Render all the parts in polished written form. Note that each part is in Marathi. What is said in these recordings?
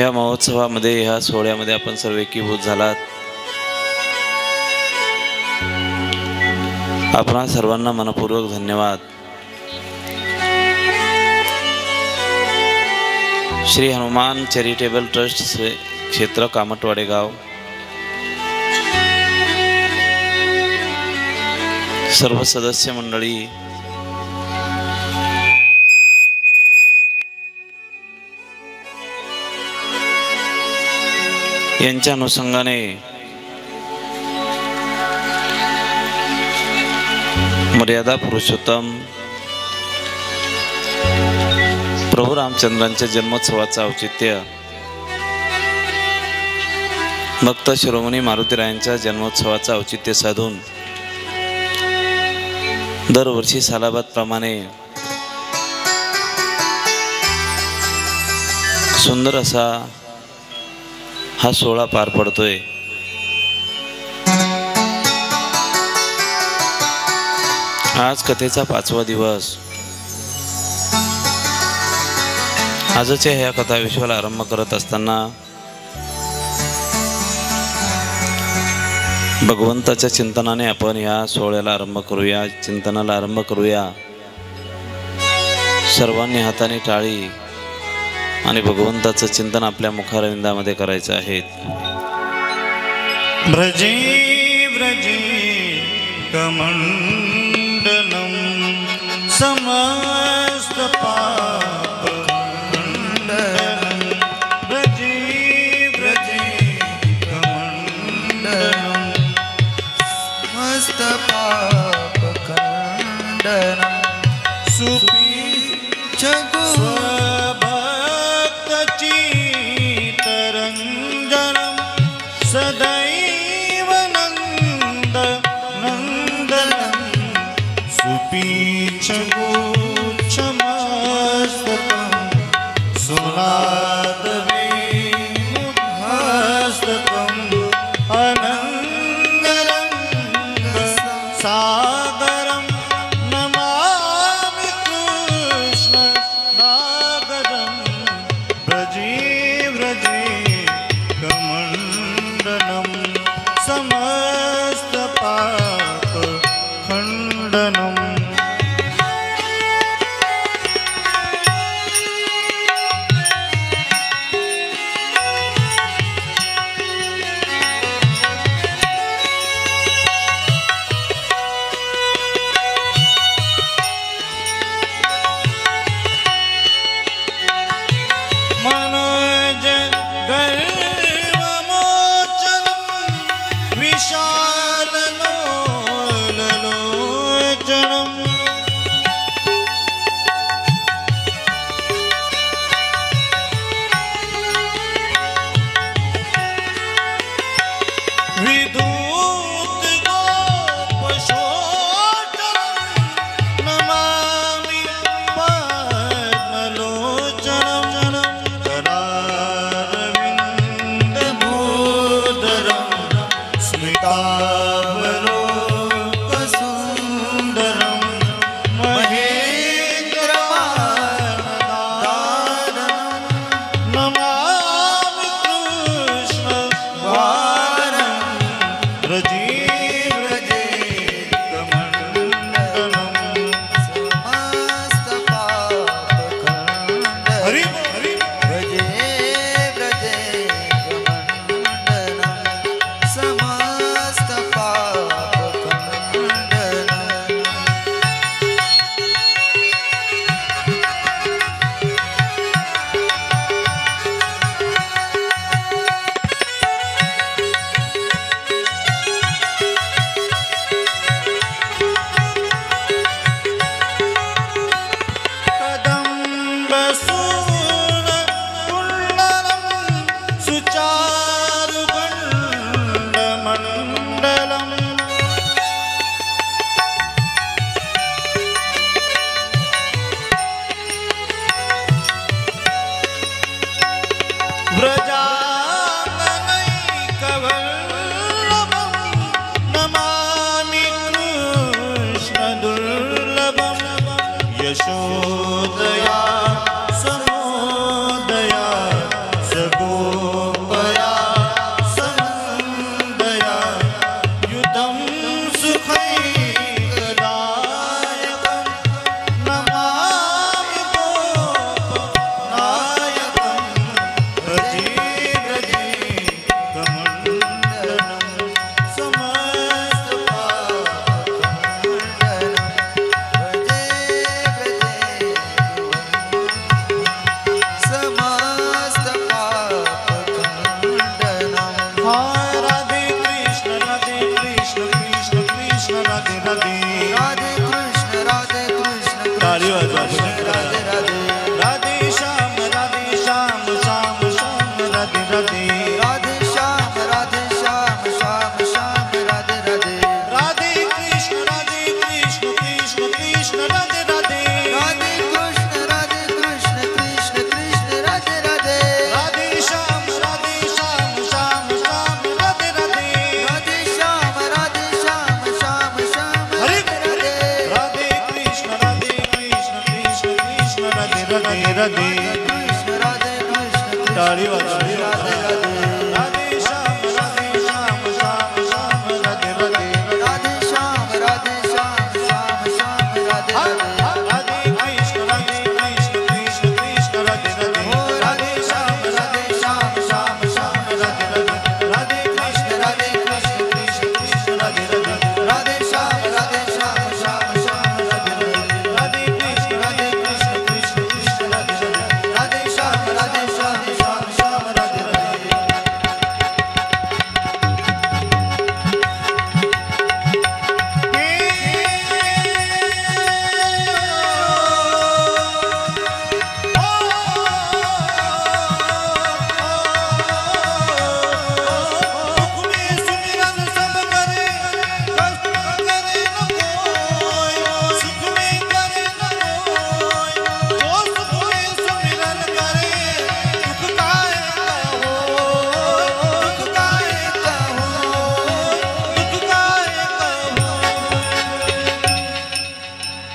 ह्या महोत्सवामध्ये ह्या सोहळ्यामध्ये आपण सर्व एकीभूत झालात। आपणा सर्वांना मनपूर्वक धन्यवाद। श्री हनुमान चॅरिटेबल ट्रस्ट क्षेत्र कामटवाडे गाव, सर्व सदस्य मंडळी, यांच्या अनुषंगाने मर्यादा पुरुषोत्तम प्रभू रामचंद्रांच्या जन्मोत्सवाचं औचित्य, भक्त शिरोमणी मारुतीरायांच्या जन्मोत्सवाचं औचित्य साधून दरवर्षी सालाबादप्रमाणे सुंदर असा हा सोहळा पार पडतोय। आज कथेचा 5वा दिवस। आजच्या ह्या कथा विश्वाला आरंभ करत असताना भगवंताच्या चिंतनाने आपण या सोहळ्याला आरंभ करूया, चिंतनाला आरंभ करूया। सर्वांनी हाताने टाळी आणि भगवंताचं चिंतन आपल्या मुखारविंदामध्ये करायचं आहे। व्रजे व्रजे कमंडलम समस्त पाप खंडनम, व्रजे व्रजे कमंडलम समस्त पाप खंडनम, सुपीच्छ चित्तरंजनम सदैव नंद नंदनम, सुपीच्छ गुच्छमस्तकं सुनाद वेणुमस्तकं, अनंगरंग सागरं नमामि कृष्ण नागरं, व्रजे व्रजे कमंडलम समस्त पाप खंडनम। मनोज गर्वमोचनं विशाललोचनं, विधूत गोपशोचनं नमामि पद्मलोचनं, करारविन्दभूधरं स्मितावलोकसुन्दरं, महेन्द्रवाहनदाननं नमामि कृष्णवारं, व्रजे व्रजे कमंडलम समस्त पाप खंडनम, हरि हरि व्रजे व्रजे कमंडलम समस्त पाप खंडनम। कदम्बसून कुण्डलं सुचारुगण्डमण्डलं, व्रजाननैकवल्लभं नमामि कृष्णदुर्लभं, यशोदया समोदया सगो टाळी वाजवा राधे श्याम श्याम श्याम राधे राधे राधे श्याम श्याम श्याम राधे राधे कृष्ण कृष्ण कृष्ण राधे राधे हो राधे श्याम श्याम श्याम राधे राधे कृष्ण कृष्ण कृष्ण राधे राधे राधे श्याम श्याम श्याम राधे राधे कृष्ण कृष्ण कृष्ण राधे राधे राधे श्याम श्याम श्याम राधे राधे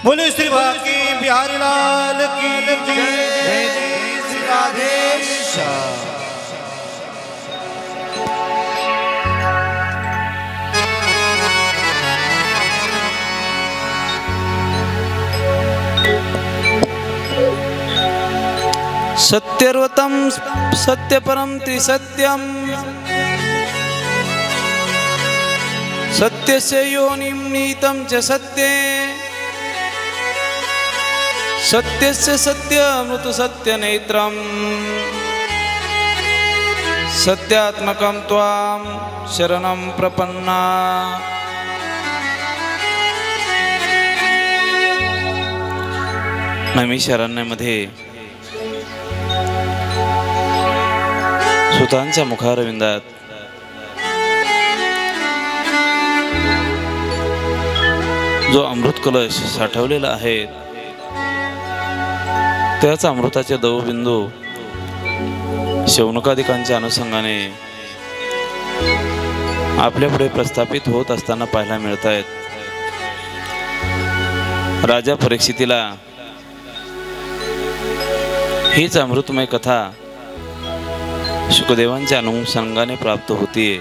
बोले श्री बाकी बिहारी लाल की जय। श्री राधे श्याम सत्यर्वतं सत्यपरं त्रिसत्यं सत्यस्य योनिं नीतं च सत्ये सत्यस्य सत्यमृतु सत्यनेत्रं सत्यात्मकं त्वां शरणं प्रपन्ना नैमिषारण्यामध्ये सुतांच्या मुखारविंदात जो अमृत कलश साठवलेला आहे त्याच अमृताचे दवबिंदू शौनकादिकांच्या अनुषंगाने आपल्यापुढे प्रस्थापित होत असताना पाहायला मिळत आहेत. राजा परीक्षितीला हीच अमृतमय कथा शुकदेवांच्या अनुषंगाने प्राप्त होतीये.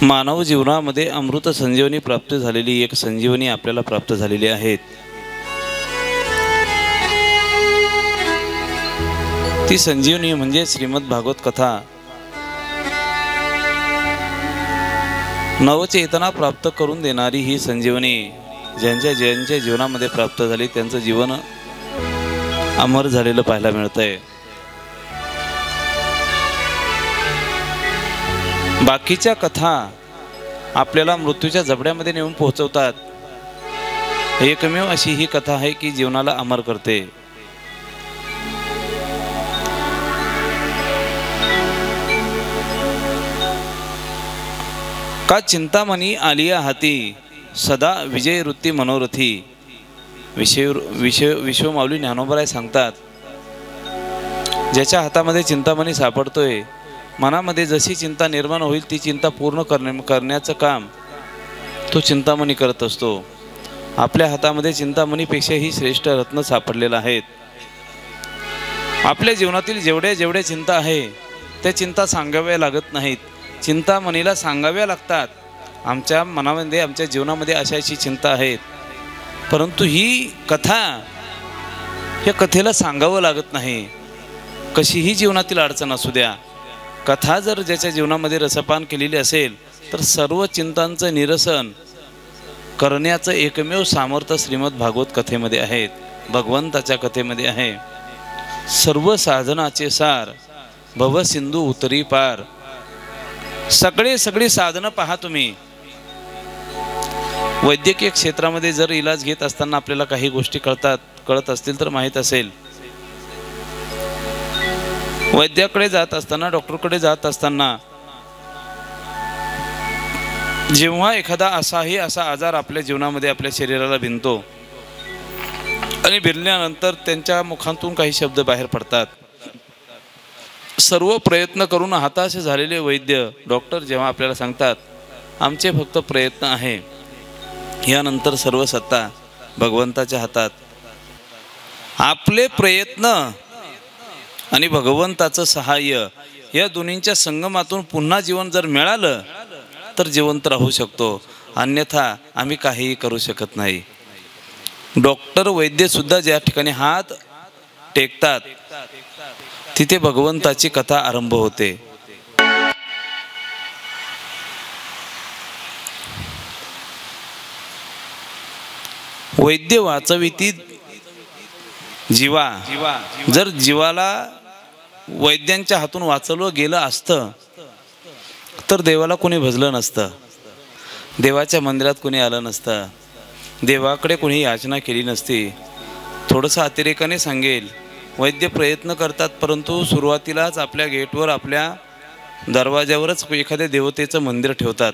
मानव जीवनामध्ये अमृत संजीवनी प्राप्त झालेली एक संजीवनी आपल्याला प्राप्त झालेली आहे. ती संजीवनी म्हणजे श्रीमद भागवत कथा. नवचेतना प्राप्त करून देणारी ही संजीवनी ज्यांच्या जीवनामध्ये प्राप्त झाली त्यांचं जीवन अमर झालेलं पाहायला मिळतंय. बाकीच्या कथा आपल्याला मृत्यूच्या जबड्यामध्ये नेऊन पोहोचवतात. एकमेव अशी ही कथा आहे की जीवनाला अमर करते. का चिंतामणी आलिया हाती सदा विजय वृत्ती मनोरथी. विश्वमाऊली ज्ञानोबराय सांगतात, ज्याच्या हातामध्ये चिंतामणी सापडतोय मनामध्ये जशी चिंता निर्माण होईल ती चिंता पूर्ण करण्याचं काम तो चिंतामणी करत असतो. आपल्या हातामध्ये चिंतामणीपेक्षाही श्रेष्ठ रत्न सापडलेलं आहेत. आपल्या जीवनातील जेवढ्या चिंता आहे त्या चिंता सांगाव्या लागत नाहीत, चिंतामणीला सांगाव्या लागतात. आमच्या मनामध्ये आमच्या जीवनामध्ये अशी चिंता आहेत, परंतु ही कथा या कथेला सांगावं लागत नाही. कशीही जीवनातील अडचण असू द्या, कथा जर ज्याच्या जीवनामध्ये रसपान केलेली असेल तर सर्व चिंतांचं निरसन करण्याचं एकमेव सामर्थ्य श्रीमद भागवत कथेमध्ये आहे, भगवंताच्या कथेमध्ये आहे. सर्व साधनाचे सार भवसिंधू उतरी पार. सगळी साधनं पहा तुम्ही. वैद्यकीय क्षेत्रामध्ये जर इलाज घेत असताना आपल्याला काही गोष्टी कळत असतील तर माहीत असेल, वैद्याकडे जात असताना डॉक्टरकडे जात असताना जेव्हा एखादा असा आजार आपल्या जीवनामध्ये आपल्या शरीराला भिनतो आणि भिनल्यानंतर त्यांच्या मुखातून काही शब्द बाहेर पडतात. सर्व प्रयत्न करून हताश झालेले वैद्य डॉक्टर जेव्हा आपल्याला सांगतात आमचे फक्त प्रयत्न आहे, यानंतर सर्व सत्ता भगवंताच्या हातात. आपले प्रयत्न आणि भगवंताचं सहाय्य या दोन्हींच्या संगमातून पुन्हा जीवन जर मिळालं तर जिवंत राहू शकतो, अन्यथा आम्ही काहीही करू शकत नाही. डॉक्टर वैद्य सुद्धा ज्या ठिकाणी हात टेकतात तिथे भगवंताची कथा आरंभ होते. वैद्य वाचविती जीवा. जर जीवाला वैद्यांच्या हातून वाचवलं गेलं असतं तर देवाला कोणी भजलं नसतं, देवाच्या मंदिरात कोणी आलं नसतं, देवाकडे कोणी याचना केली नसती. थोडंसं अतिरेकाने सांगेल, वैद्य प्रयत्न करतात परंतु सुरुवातीलाच आपल्या गेटवर आपल्या दरवाज्यावरच एखाद्या देवतेचं मंदिर ठेवतात.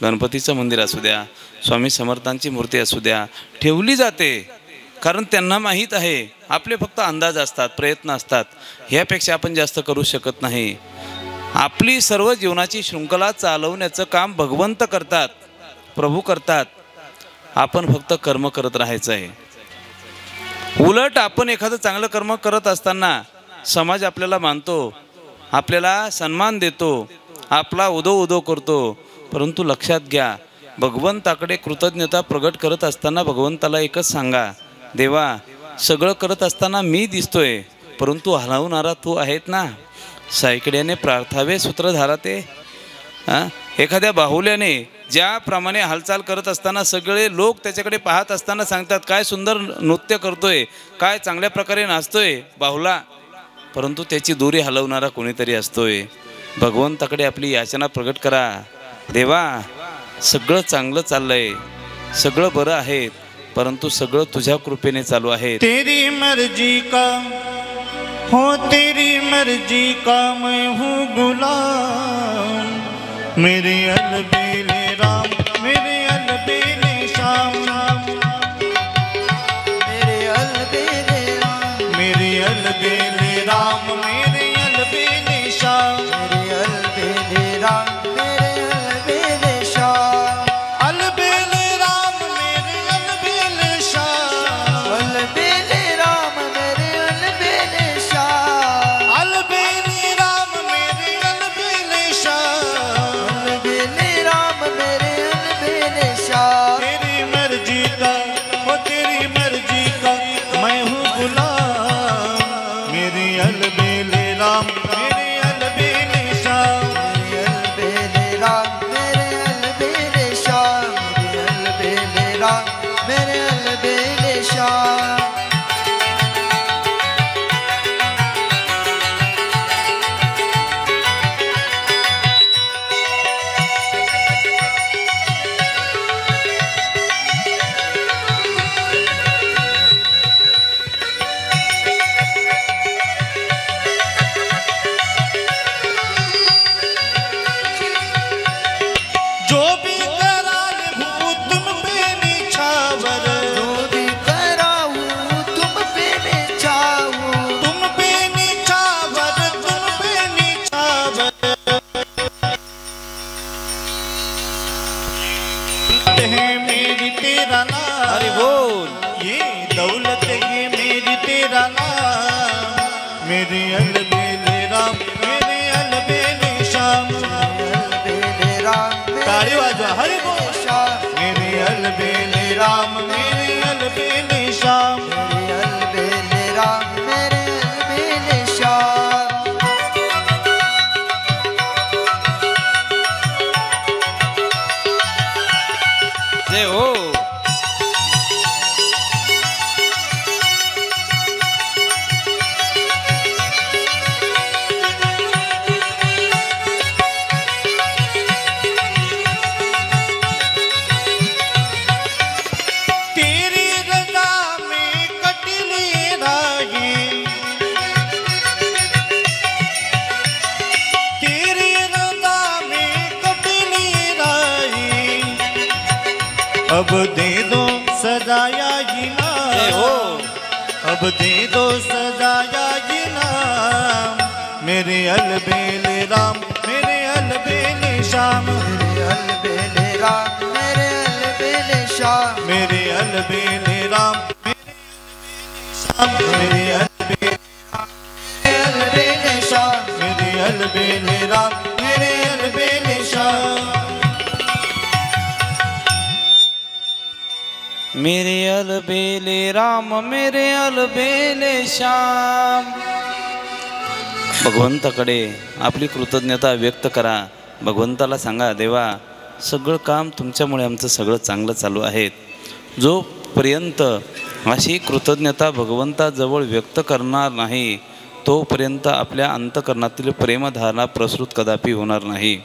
गणपतीचं मंदिर असू द्या, स्वामी समर्थांची मूर्ती असू द्या, ठेवली जाते कारण त्यांना माहीत आहे आपले फक्त अंदाज असतात, प्रयत्न असतात, ह्यापेक्षा आपण जास्त करू शकत नाही. आपली सर्व जीवनाची शृंखला चालवण्याचं काम भगवंत करतात, प्रभू करतात, आपण फक्त कर्म करत राहायचं आहे. उलट आपण एखादं चांगलं कर्म करत असताना समाज आपल्याला मानतो, आपल्याला सन्मान देतो, आपला उदो करतो, परंतु लक्षात घ्या भगवंताकडे कृतज्ञता प्रगट करत असताना भगवंताला एकच सांगा, देवा सगळं करत असताना मी दिसतोय परंतु हलवणारा तू आहेत ना. सायकड्याने प्रार्थावे सूत्रधारा ते. एखाद्या बाहुल्याने ज्याप्रमाणे हालचाल करत असताना सगळे लोक त्याच्याकडे पाहत असताना सांगतात काय सुंदर नृत्य करतोय, काय चांगल्या प्रकारे नाचतोय बाहुला, परंतु त्याची दोरी हलवणारा कोणीतरी असतोय. भगवंताकडे आपली याचना प्रगट करा, देवा सगळं चांगलं चाललंय, सगळं बरं आहे, परंतु सगळं तुझ्या कृपेने चालू आहे. तेरी मर्जी का हो, तेरी मर्जी का मैं हूँ गुलाम, मेरे अलबेले राम, मेरे अलबेले श्याम, मेरे अलबेले राम, मेरे अलबेले राम, मेरे अलबेले श्याम, मेरे अलबेले राम, मेरे अलबेले श्याम, अलबेले राम, मेरे अलबेले श्याम, अलबेले राम, मेरे अलबेले श्याम, अलबेले राम, मेरे अलबेले श्याम, अलबेले राम, मेरे अलबेले श्याम, तेरी मर्जी का वो, तेरी मर्जी का मैं हूँ गुलाम, मेरे अलबेले राम, मेरे अलबेले श्याम, मेरे अलबेले राम, मेरे अलबेले श्याम, मेरे अलबेले राम, मेरे अलबेले श्याम. जो भी कराल हूँ तुम पे निछावर, जो भी कराऊं तुम पे निछाऊं, तुम पे निछावर, तुम पे निछावर, है मेरी तेरा नाम, हरि बोल. ये दौलत है मेरी तेरा नाम, मेरे अलबेले राम, मेरे अलबेले श्याम, अलबेले राम, ताड़ी वाजवा हरि बोल. श्याम, मेरे अलबेले राम, मेरे अलबेले श्याम, मेरे अलबेले राम, मेरे अलबेले श्याम. जय हो. तेरी रजा में कटली राहें, तेरी रजा में कटली राहें, अब दे दो सजाया जय इनाम, हो. अब दे दो सजाया इनाम, मेरे अलबेले राम, मेरे अलबेले श्याम, मेरे अलबेले राम, मेरे अलबेले श्याम, मेरे अलबेले राम, मेरे अलबेले अलबेले शाम मेरे अलबेले राम मेरे अलबेले शाम मेरे अलबेले राम मेरे अलबेले श्याम. भगवंताकडे आपली कृतज्ञता व्यक्त करा. भगवंताला सांगा, देवा सगळं काम तुमच्यामुळे आमचं सगळं चांगलं चालू आहे. जोपर्यंत अशी कृतज्ञता भगवंताजवळ व्यक्त करणार नाही तोपर्यंत आपल्या अंतकरणातील प्रेमधारणा प्रसृत कदापि होणार नाही.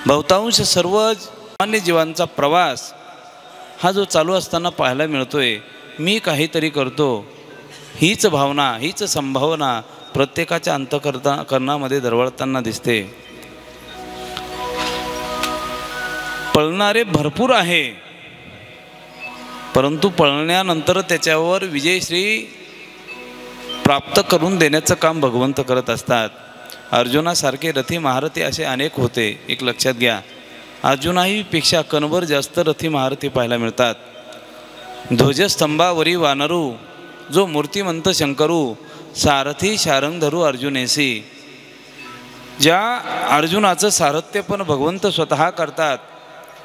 बहुतांश सर्व सामान्य जीवांचा प्रवास हा जो चालू असताना पाहायला मिळतोय, मी काहीतरी करतो हीच भावना, हीच संभावना प्रत्येकाच्या अंतकरणामध्ये दरवळताना दिसते. पळणारे भरपूर आहे, परंतु पळण्यानंतर त्याच्यावर विजयश्री प्राप्त करून देण्याचं काम भगवंत करत असतात. अर्जुनासारखे रथी महारथी असे अनेक होते. एक लक्षात घ्या, अर्जुनाहीपेक्षा कणभर जास्त रथी महारथी पाहायला मिळतात. ध्वजस्तंभावरी वानरू जो मूर्तिमंत शंकरू सारथी शारंग धरू अर्जुनेसी. ज्या अर्जुनाचं सारथ्य पण भगवंत स्वतः करतात,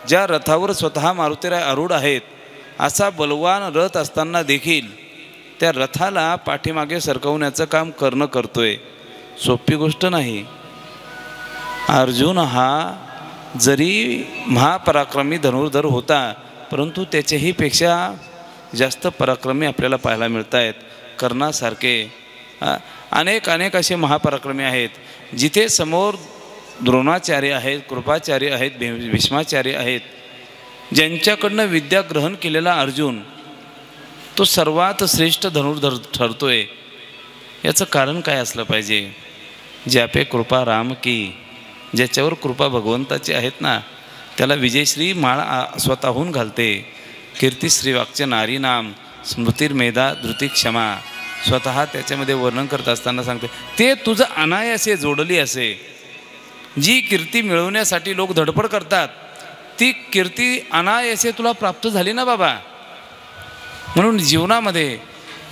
ज्या रथावर स्वतः मारुतीराय आरूढ आहेत, असा बलवान रथ असताना देखील त्या रथाला पाठीमागे सरकवण्याचं काम कर्ण करतोय. सोपी गोष्ट नाही. अर्जुन हा जरी महापराक्रमी धनुर्धर होता, परंतु त्याच्याही पेक्षा जास्त पराक्रमी आपल्याला पाहायला मिळत आहेत. कर्णासारखे अनेक असे महापराक्रमी आहेत. जिथे समोर द्रोणाचार्य आहेत, कृपाचार्य आहेत, भीष्माचार्य आहेत, ज्यांच्याकडनं विद्या ग्रहण केलेला अर्जुन तो सर्वात श्रेष्ठ धनुर्धर ठरतोय. याचं कारण काय असलं पाहिजे? ज्यापे कृपा राम की, ज्याच्यावर कृपा भगवंताची आहेत ना, त्याला विजयश्री माळ स्वतःहून घालते. कीर्तिश्री वाक्य नारी नाम स्मृतिर्मेधा धृती क्षमा. स्वतः त्याच्यामध्ये वर्णन करत असताना सांगते, ते तुझं अनायासे जोडली असे. जी कीर्ती मिळवण्यासाठी लोक धडपड करतात, ती कीर्ती अनायासे तुला प्राप्त झाली ना बाबा. म्हणून जीवनामध्ये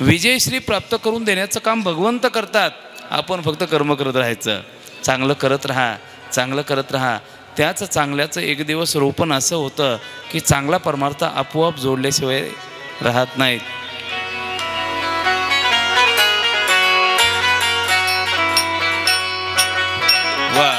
विजयश्री प्राप्त करून देण्याचं काम भगवंत करतात. आपण फक्त कर्म करत राहायचं. चांगलं करत राहा, चांगलं करत राहा. त्याच चांगल्याचं एक दिवस रोपण असं होतं की चांगला परमार्थ आपोआप जोडल्याशिवाय राहत नाहीत. वा,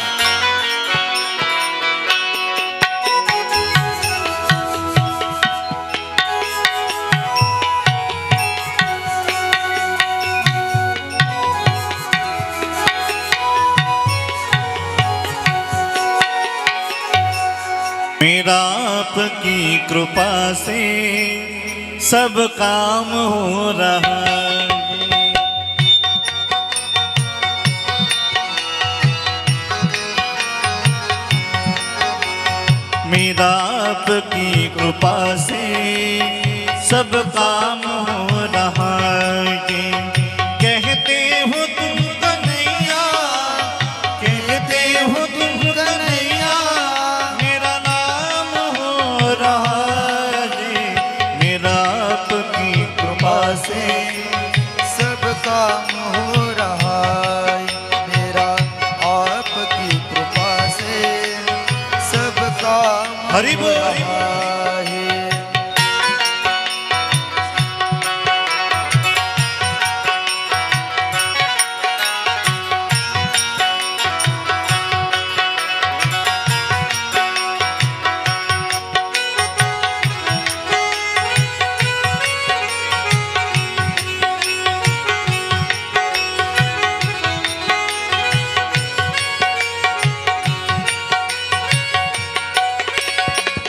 मेरा आपकी कृपा से सब काम हो रहा है. मेरा आपकी कृपा से सब काम हो रहा है. कहते हो तुम कन्हैया, कहते हो तुम कन्हैया, मेरा नाम हो रहा है. मेरा आपकी कृपा से सब काम हो रहा है. मेरा आपकी कृपा से सब काम हरि हो बोल. रहा है.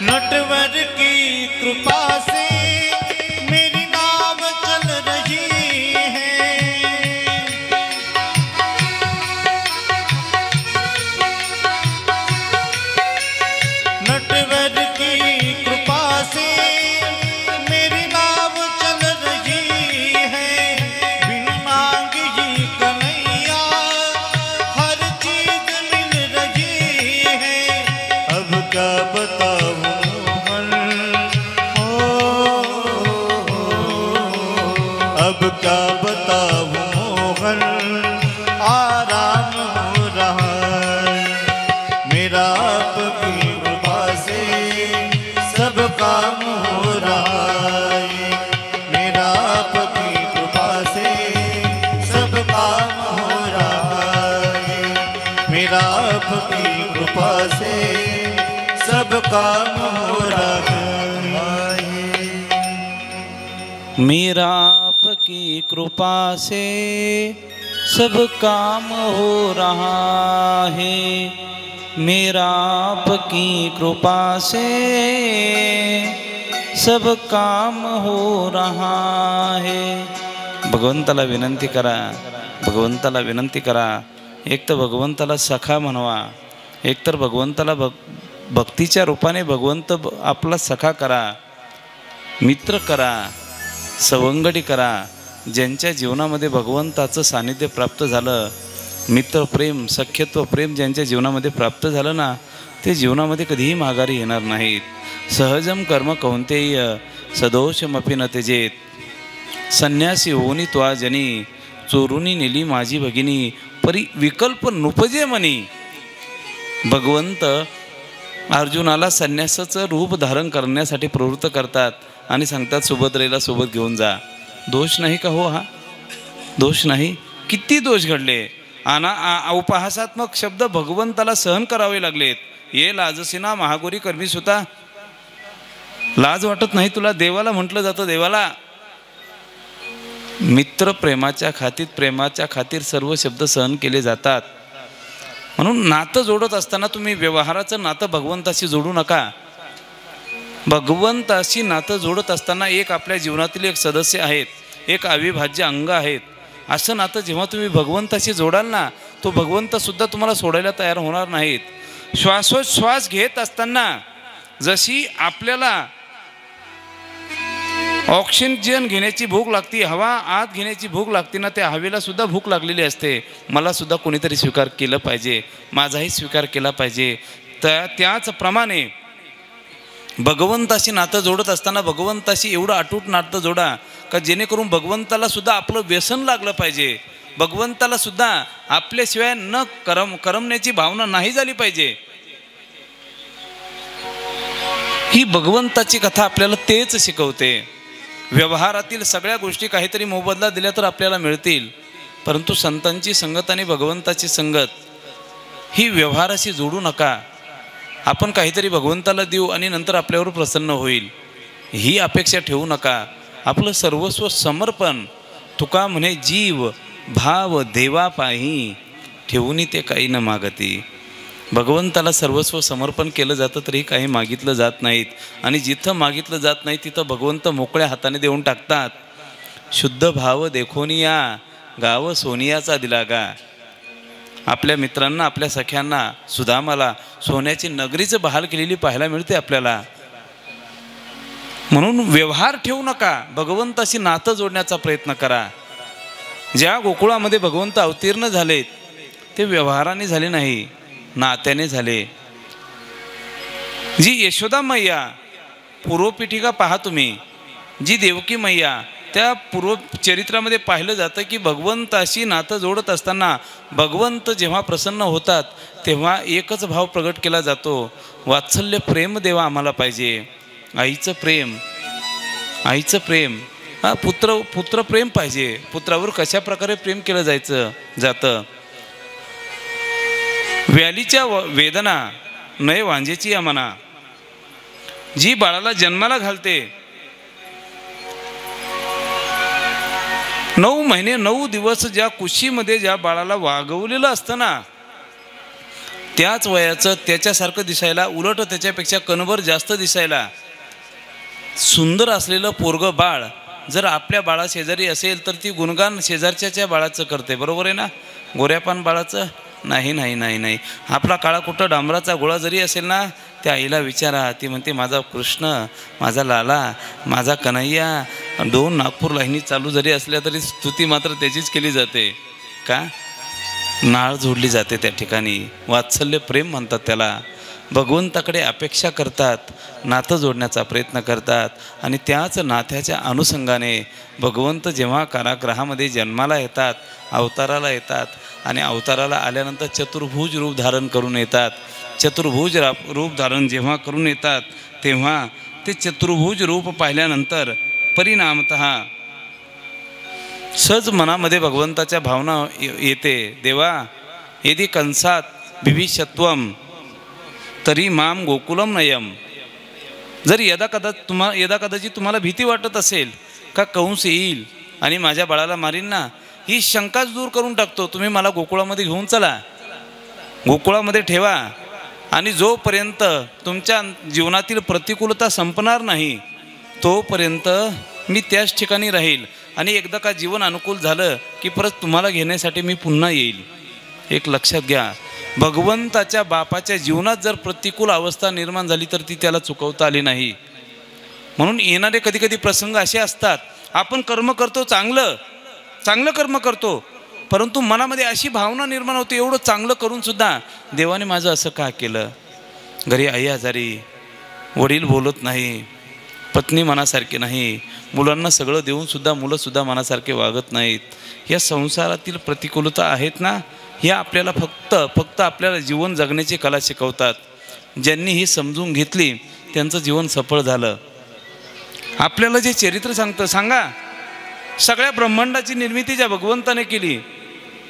नट क्या बताऊं मोहन आराम हो रहा है। मेरा आपकी कृपा से सब काम हो रहा है। मेरा आपकी कृपा से सब काम हो रहा है। मेरा आपकी कृपा से सब काम हो रहा है। मेरा आपकी कृपा से सब काम हो रहा है। मेरा आपकी कृपा से सब काम हो रहा है। भगवंताला विनंती करा, भगवंताला विनंती करा। एक तर भगवंताला सखा म्हणवा, एक तर भगवंताला भक्तीच्या रूपाने भगवंत आपला सखा करा, मित्र करा, सवंगडी करा। ज्यांच्या जीवनामध्ये भगवंताचं सानिध्य प्राप्त झालं, मित्र प्रेम, सख्यत्व प्रेम ज्यांच्या जीवनामध्ये प्राप्त झालं ना, ते जीवनामध्ये कधीही माघारी येणार नाहीत। सहजम कर्म कौंतेय सदोषमपि न त्यजेत। संन्यासी होनी त्वा जनी चोरुनी नेली माझी भगिनी परी विकल्प नुपजे मनी। भगवंत अर्जुनाला संन्यासाचं रूप धारण करण्यासाठी प्रवृत्त करतात आणि सांगतात सुभद्रेला सोबत घेऊन जा। दोष नाही का हो? हा दोष नाही? किती दोष घडले, उपहासात्मक शब्द भगवंताला सहन करावे लागलेत। ये लाजसीना महागोरी कर्मी सुता, लाज वाटत नाही तुला? देवाला म्हटलं जातं, देवाला मित्र प्रेमाच्या खातीर, प्रेमाच्या खातीर सर्व शब्द सहन केले जातात। म्हणून नातं जोडत असताना तुम्ही व्यवहाराचं नातं भगवंताशी जोडू नका। भगवंताशी नातं जोडत असताना एक आपल्या जीवनातील एक सदस्य आहेत, एक अविभाज्य अंग आहेत, असं नातं जेव्हा तुम्ही भगवंताशी जोडाल ना, तो भगवंतसुद्धा तुम्हाला सोडायला तयार होणार नाहीत। श्वासोच्छ्वास घेत असताना जशी आपल्याला ऑक्सिजन घेण्याची भूक लागते, हवा आत घेण्याची भूक लागते ना, त्या हवेला सुद्धा भूक लागलेली असते। मला सुद्धा कोणीतरी स्वीकार केलं पाहिजे, माझाही स्वीकार केला पाहिजे। त्याचप्रमाणे भगवंताशी नातं जोडत असताना भगवंताशी एवढं अटूट नातं जोडा का जेणेकरून भगवंताला सुद्धा आपलं व्यसन लागलं पाहिजे, भगवंताला सुद्धा आपल्याशिवाय न करमण्याची भावना नाही झाली पाहिजे। ही भगवंताची कथा आपल्याला तेच शिकवते। व्यवहारातील सगळ्या गोष्टी काहीतरी मोबदला दिल्या तर आपल्याला मिळतील, परंतु संतांची संगत आणि भगवंताची संगत ही व्यवहाराशी जोडू नका। आपण काहीतरी भगवंताला देऊ आणि नंतर आपल्यावर प्रसन्न होईल ही अपेक्षा ठेवू नका। आपलं सर्वस्व समर्पण, तुका म्हणे जीव भाव देवा पाही, ठेवून ते काही न मागती। भगवंताला सर्वस्व समर्पण केलं जातं तरी काही मागितलं जात नाहीत, आणि जिथं मागितलं जात नाही तिथं भगवंत मोकळ्या हाताने देऊन टाकतात। शुद्ध भाव देखोनिया गाव सोनियाचा दिला गा। आपल्या मित्रांना, आपल्या सख्यांना, सुदामाला सोन्याची नगरीचं बहाल केलेली पाहायला मिळते आपल्याला। म्हणून व्यवहार ठेवू नका, भगवंताशी नातं जोडण्याचा प्रयत्न करा। ज्या गोकुळामध्ये भगवंत अवतीर्ण झालेत ते व्यवहाराने झाले नाही, नात्याने झाले। जी यशोदा मैया पूर्वपीठिका पहा तुम्ही, जी देवकी मैया, त्या पूर्व चरित्रामध्ये पाहिलं जातं की भगवंताशी नातं जोडत असताना भगवंत जेव्हा प्रसन्न होतात तेव्हा एकच भाव प्रगट केला जातो, वात्सल्य प्रेम देवा आम्हाला पाहिजे। आईचं प्रेम, आईचं प्रेम, पुत्र प्रेम पाहिजे। पुत्रावर कशा प्रकारे प्रेम केलं जातं। व्यालीच्या वेदना नय वांजेची अमना, जी बाळाला जन्माला घालते, 9 महिने 9 दिवस ज्या कुशीमध्ये ज्या बाळाला वागवलेलं असतं ना, त्याच वयाचं त्याच्यासारखं दिसायला, उलट त्याच्यापेक्षा कणभर जास्त दिसायला सुंदर असलेलं पोरगं बाळ जर आपल्या बाळा शेजारी असेल तर ती गुणगान शेजारच्या बाळाचं करते, बरोबर आहे ना? गोऱ्यापान बाळाचं नाही नाही नाही नाही। आपला काळा कुठं डांबराचा गोळा जरी असेल ना, त्या आईला विचारा, ती म्हणते माझा कृष्ण, माझा लाला, माझा कन्हैया। 2 नागपूर लाईनी चालू जरी असल्या तरी स्तुती मात्र त्याचीच केली जाते का? नाळ जोडली जाते त्या ठिकाणी, वात्सल्य प्रेम म्हणतात त्याला। भगवंताकडे अपेक्षा करतात, नातं जोडण्याचा प्रयत्न करतात आणि त्याच नात्याच्या अनुषंगाने भगवंत जेव्हा कारागृहामध्ये जन्माला येतात, अवताराला येतात आणि अवताराला आल्यानंतर चतुर्भुज रूप धारण करून येतात. चतुर्भुज रूप धारण जेव्हा करून येतात तेव्हा ते चतुर्भुज रूप पाहिल्यानंतर परिणामतः सहज मनामध्ये भगवंताच्या भावना येते. देवा यदि कंसात विविशत्वम तरी माम गोकुलम नयम. जर यदा कदाचित तुम्हाला भीती वाटत असेल का कंस येईल आणि माझ्या बाळाला मारीन ना, ही शंकाच दूर करून टाकतो. तुम्ही मला गोकुळामध्ये घेऊन चला, गोकुळामध्ये ठेवा आणि जोपर्यंत तुमच्या जीवनातील प्रतिकूलता संपणार नाही तोपर्यंत मी त्याच ठिकाणी राहील आणि एकदा का जीवन अनुकूल झालं की परत तुम्हाला घेण्यासाठी मी पुन्हा येईल. एक लक्षात घ्या, भगवंताच्या बापाच्या जीवनात जर प्रतिकूल अवस्था निर्माण झाली तर ती त्याला चुकवता आली नाही. म्हणून येणारे कधी कधी प्रसंग असे असतात, आपण कर्म करतो, चांगलं कर्म करतो, परंतु मनामध्ये अशी भावना निर्माण होते, एवढं चांगलं करून सुद्धा देवाने माझं असं का केलं. घरी आई आजारी, वडील बोलत नाही, पत्नी मनासारखी नाही, मुलांना सगळं देऊनसुद्धा मुलंसुद्धा मनासारखे वागत नाहीत. या संसारातील प्रतिकूलता आहेत ना, ह्या आपल्याला फक्त आपल्याला जीवन जगण्याची कला शिकवतात. ज्यांनी ही समजून घेतली त्यांचं जीवन सफळ झालं. आपल्याला जे चरित्र सांगतं, सांगा सगळ्या ब्रह्मांडाची निर्मिती ज्या भगवंताने केली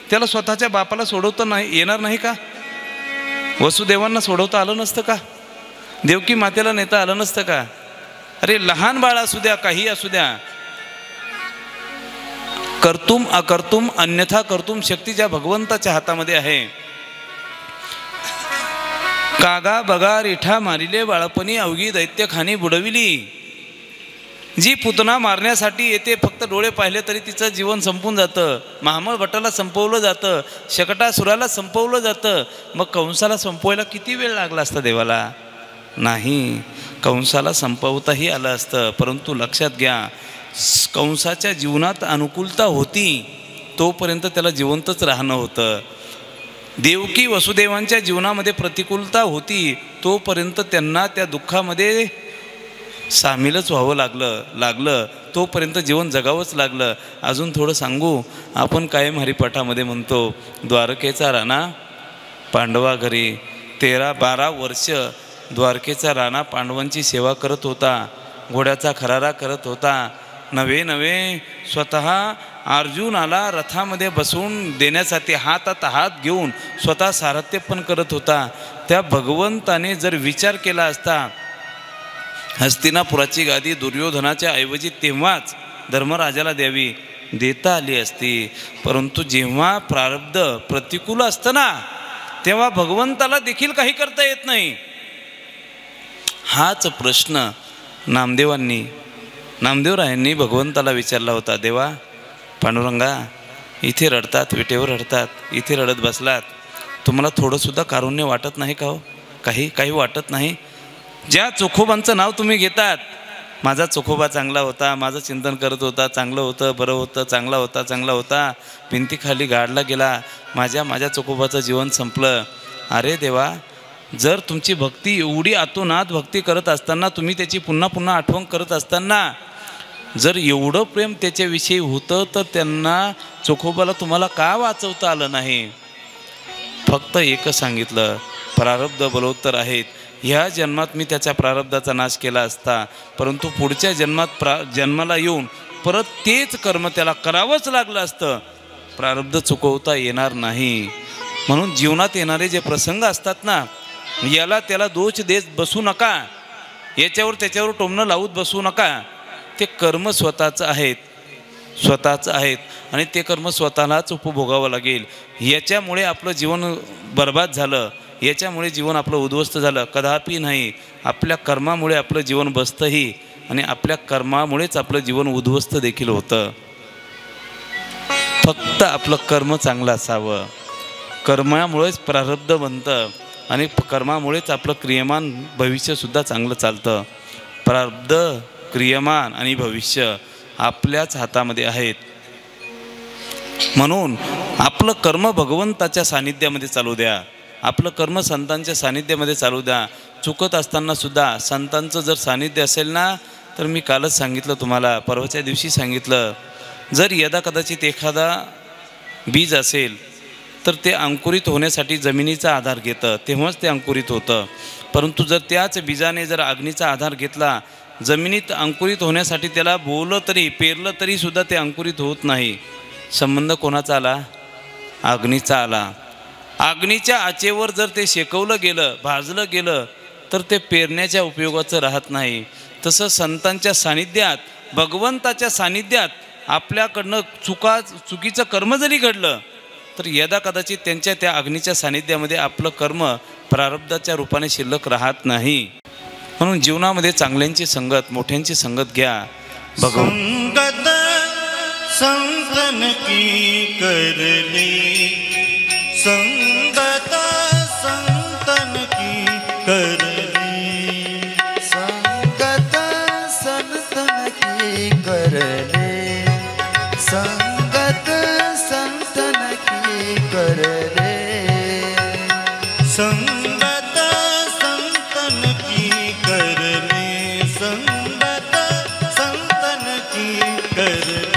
त्याला स्वतःच्या बापाला सोडवता नाही येणार नाही का? वसुदेवांना सोडवता आलं नसतं का? देवकी मातेला नेता आलं नसतं का? अरे लहान बाळ असू द्या, काही असू द्या, कर्तुम अकर्तुम अन्यथा कर्तुम शक्ती ज्या भगवंताच्या हातामध्ये आहे. कागा बगा रिठा मारिले बाळपणी अवघी दैत्य खाणी बुडविली. जी पुतना मारण्यासाठी येते, फक्त डोळे पाहिले तरी तिचं जीवन संपून जातं. महामळ भट्टाला संपवलं जातं, शकटासुराला संपवलं जातं. मग कंसाला संपवायला किती वेळ लागला असता देवाला? नाही, कंसाला संपवताही आलं असतं. परंतु लक्षात घ्या, कंसाच्या जीवनात अनुकूलता होती तोपर्यंत त्याला जिवंतच राहणं होतं. देवकी वसुदेवांच्या जीवनामध्ये प्रतिकूलता होती तोपर्यंत त्यांना त्या दुःखामध्ये सामीलच व्हावं लागलं तोपर्यंत जीवन जगावंच लागलं. अजून थोडं सांगू, आपण कायम हरिपाठामध्ये म्हणतो, द्वारकेचा राणा पांडवा घरी. 13-12 वर्ष द्वारकेचा राणा पांडवांची सेवा करत होता, घोड्याचा खरारा करत होता. नवे स्वतः अर्जुनाला रथामध्ये बसवून देण्यासाठी हातात हात घेऊन स्वतः सारथ्य पण करत होता. त्या भगवंताने जर विचार केला असता हस्तिनापुराची गादी दुर्योधनाच्या ऐवजी तेव्हाच धर्मराजाला द्यावी, देता आली असती. परंतु जेव्हा प्रारब्ध प्रतिकूल असतं ना तेव्हा भगवंताला देखील काही करता येत नाही. हाच प्रश्न नामदेवरायांनी भगवंताला विचारला होता. देवा, पांडुरंगा इथे रडतात, विटेवर रडतात, इथे रडत बसलात, तुम्हाला थोडंसुद्धा कारुण्य वाटत नाही का हो? काही वाटत नाही? ज्या चोखोबांचं नाव तुम्ही घेतात, माझा चोखोबा चांगला होता, माझं चिंतन करत होता, चांगलं होतं, बरं होतं, चांगला होता, भिंतीखाली गाडला गेला, माझ्या चोखोबाचं जीवन संपलं. अरे देवा, जर तुमची भक्ती एवढी आतोनात भक्ती करत असताना, तुम्ही त्याची पुन्हा आठवण करत असताना जर एवढं प्रेम त्याच्याविषयी होतं तर त्यांना चोखोबाला तुम्हाला का वाचवता आलं नाही? फक्त एकच सांगितलं, प्रारब्ध बलवत्तर आहेत. ह्या जन्मात मी त्याच्या प्रारब्धाचा नाश केला असता, परंतु पुढच्या जन्मात जन्माला येऊन परत तेच कर्म त्याला करावंच लागलं असतं. प्रारब्ध चुकवता येणार नाही. म्हणून जीवनात येणारे जे प्रसंग असतात ना, याला त्याला दोष देत बसू नका, याच्यावर त्याच्यावर टोमणं लावत बसू नका. ते कर्म स्वतःचं आहेत आणि ते कर्म स्वतःलाच उपभोगावं लागेल. याच्यामुळे आपलं जीवन बर्बाद झालं, याच्यामुळे जीवन आपलं उद्ध्वस्त झालं, कदापि नाही. आपल्या कर्मामुळे आपलं जीवन बसतंही आणि आपल्या कर्मामुळेच आपलं जीवन उद्ध्वस्त देखील होतं. फक्त आपलं कर्म चांगलं असावं. कर्मामुळेच प्रारब्ध बनतं आणि कर्मामुळेच आपलं क्रियमान भविष्यसुद्धा चांगलं चालतं. प्रारब्ध, क्रियमान आणि भविष्य आपल्याच हातामध्ये आहेत. म्हणून आपलं कर्म भगवंताच्या सानिध्यामध्ये चालू द्या. आपलं कर्म संतांच्या सानिध्यामध्ये चालू द्या. चुकत असतानासुद्धा संतांचं जर सानिध्य असेल ना, तर मी कालच सांगितलं तुम्हाला, परवाच्या दिवशी सांगितलं, जर यदा कदाचित एखादा बीज असेल तर ते अंकुरित होण्यासाठी जमिनीचा आधार घेतं, तेव्हाच ते अंकुरित होतं. परंतु जर त्याच बीजाने जर अग्नीचा आधार घेतला, जमिनीत अंकुरित होण्यासाठी त्याला बोललं तरी पेरलं तरीसुद्धा ते अंकुरित होत नाही. संबंध कोणाचा आला? अग्नीचा आला. अग्नीच्या आचेवर जर ते शेकवलं गेलं, भाजलं गेलं, तर ते पेरण्याच्या उपयोगाचं राहत नाही. तसं संतांच्या सानिध्यात, भगवंताच्या सानिध्यात आपल्याकडनं चुकीचं कर्म जरी घडलं तर यदा कदाचित त्यांच्या त्या अग्नीच्या सानिध्यामध्ये आपलं कर्म प्रारब्धाच्या रूपाने शिल्लक राहत नाही. म्हणून जीवनामध्ये चांगल्यांची संगत, मोठ्यांची संगत घ्या. संगत संतन की करली, संगत संतन की करली, संगत संतन की करले, संगत संतन की करले, संगत संतन की करली, संगत संतन की करली,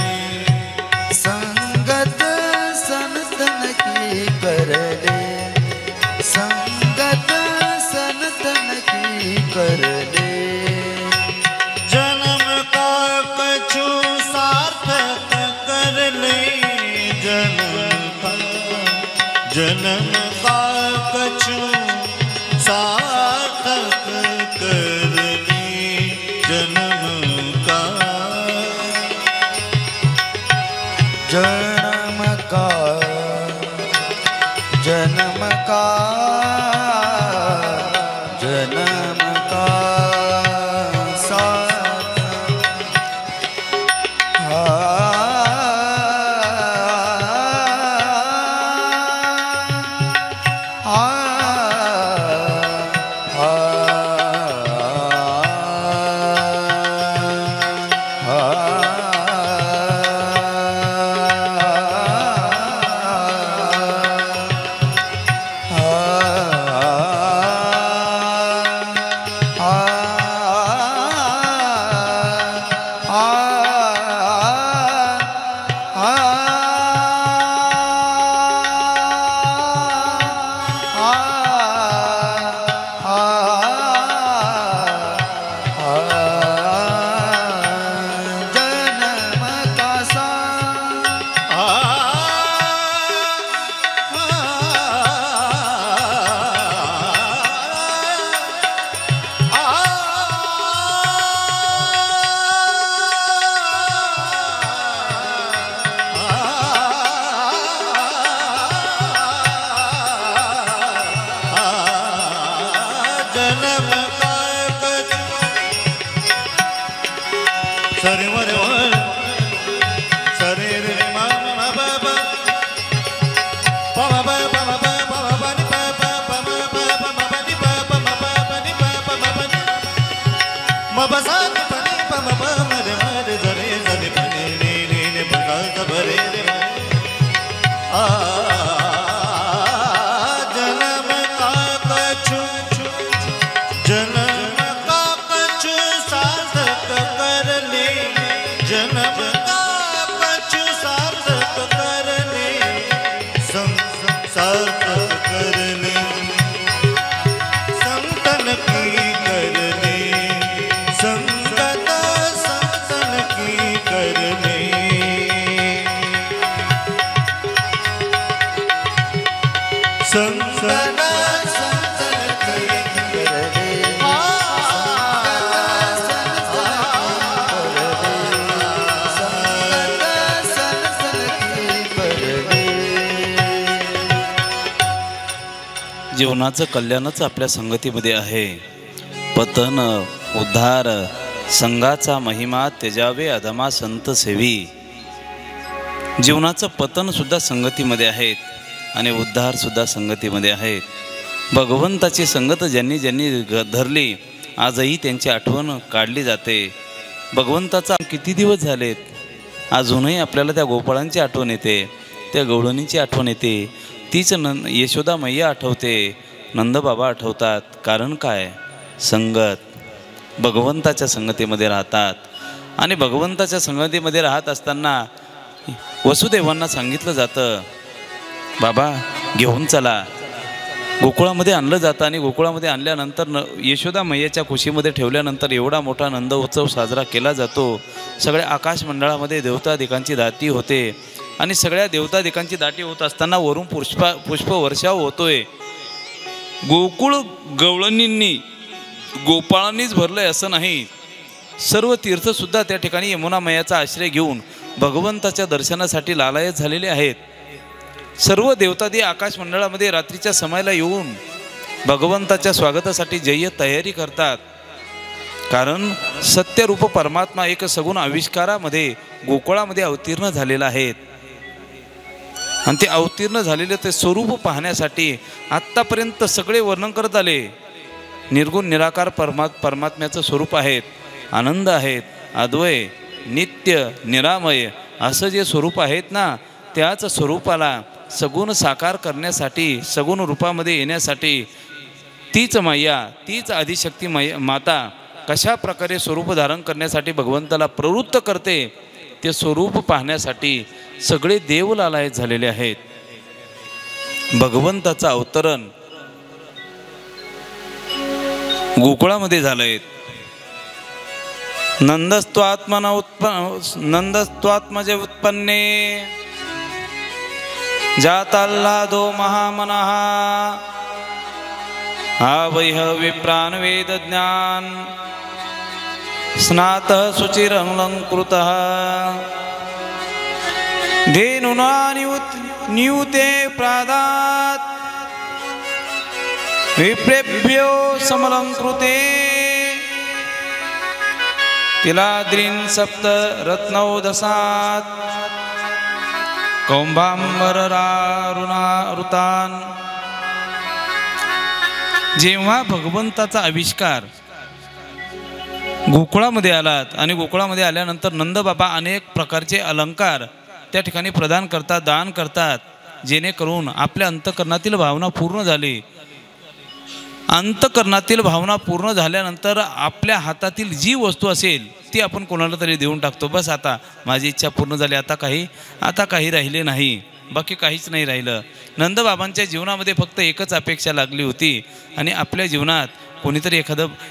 संगत संतन की करले, संगत संतन की करले. जन्म का कछु सार्थक कर ले, जन्म का कछु सार्थक कर ले, जन्म का जन्म का, जन्म का, जन्म का साथ जीवनाचं कल्याणच आपल्या संगतीमध्ये आहे. पतन उद्धार संघाचा महिमा त्याजावे अधमा संत सेवी. जीवनाचं पतन सुद्धा संगतीमध्ये आहेत आणि उद्धार सुद्धा संगतीमध्ये आहेत. भगवंताची संगत ज्यांनी ज्यांनी धरली आजही त्यांची आठवण काढली जाते. भगवंताचा किती दिवस झालेत, अजूनही आपल्याला त्या गोपाळांची आठवण येते, त्या गवळणीची आठवण येते. तीच यशोदा मैया आठवते, नंदबाबा आठवतात. कारण काय? संगत. भगवंताच्या संगतीमध्ये राहतात. आणि भगवंताच्या संगतीमध्ये राहत असताना वसुदेवांना सांगितलं जातं, बाबा घेऊन चला. गोकुळामध्ये आणलं जातं आणि गोकुळामध्ये आणल्यानंतर यशोदा मैयाच्या कुशीमध्ये ठेवल्यानंतर एवढा मोठा नंद उत्सव साजरा केला जातो. सगळ्या आकाश मंडळामध्ये देवतादिकांची दाटी होते आणि सगळ्या देवतादिकांची दाटी होत असताना वरून पुष्पवर्षाव होतोय. गोकुळ गवळणींनी गोपाळांनीच भरलंय असं नाही, सर्व तीर्थसुद्धा त्या ठिकाणी यमुना मैयाचा आश्रय घेऊन भगवंताच्या दर्शनासाठी लालायत झालेले आहेत. सर्व देवतादी आकाश मंडळामध्ये रात्रीच्या समयाला येऊन भगवंताच्या स्वागतासाठी जय्य तयारी करतात. कारण सत्यरूप परमात्मा एक सगुण आविष्कारामध्ये गोकुळामध्ये अवतीर्ण झालेला आहेत आणि ते अवतीर्ण झालेले ते स्वरूप पाहण्यासाठी आत्तापर्यंत सगळे वर्णन करत आले. निर्गुण निराकार परमात्म्याचं स्वरूप आहेत, आनंद आहेत, अद्वय, नित्य, निरामय असं जे स्वरूप आहेत ना, त्याच स्वरूपाला सगुण साकार करण्यासाठी, सगुण रूपामध्ये येण्यासाठी तीच मैया, तीच आदिशक्ती माता कशा प्रकारे स्वरूप धारण करण्यासाठी भगवंताला प्रवृत्त करते, ते स्वरूप पाहण्यासाठी सगळे देव लालायत झालेले आहेत. भगवंताचं अवतरण गोकुळामध्ये झालंय. नंदस्त्वात्मजे उत्पन्ने जाताल्लादो महामनः आवैह विप्रान वेद ज्ञान स्नातः शुचिरलंकृतः धेनुना नियुते प्रादात् विप्रेभ्यो समलंकृते तिलाद्रीन् सप्त रत्नौदसात् कौंभांबररुतान. जेव्हा भगवंताचा आविष्कार गोकुळामध्ये आलात आणि गोकुळामध्ये आल्यानंतर नंदबाबा अनेक प्रकारचे अलंकार त्या ठिकाणी प्रदान करतात, दान करतात, जेणेकरून आपल्या अंतःकरणातील भावना पूर्ण झाली. अंतःकरणातील भावना पूर्ण झाल्यानंतर आपल्या हातातील जी वस्तू असेल ती आपण कोणाला तरी देऊन टाकतो. बस आता माझी इच्छा पूर्ण झाली, आता काही राहिले नाही, बाकी काहीच नाही राहिलं. नंदबाबांच्या जीवनामध्ये फक्त एकच अपेक्षा लागली होती आणि आपल्या जीवनात कोणीतरी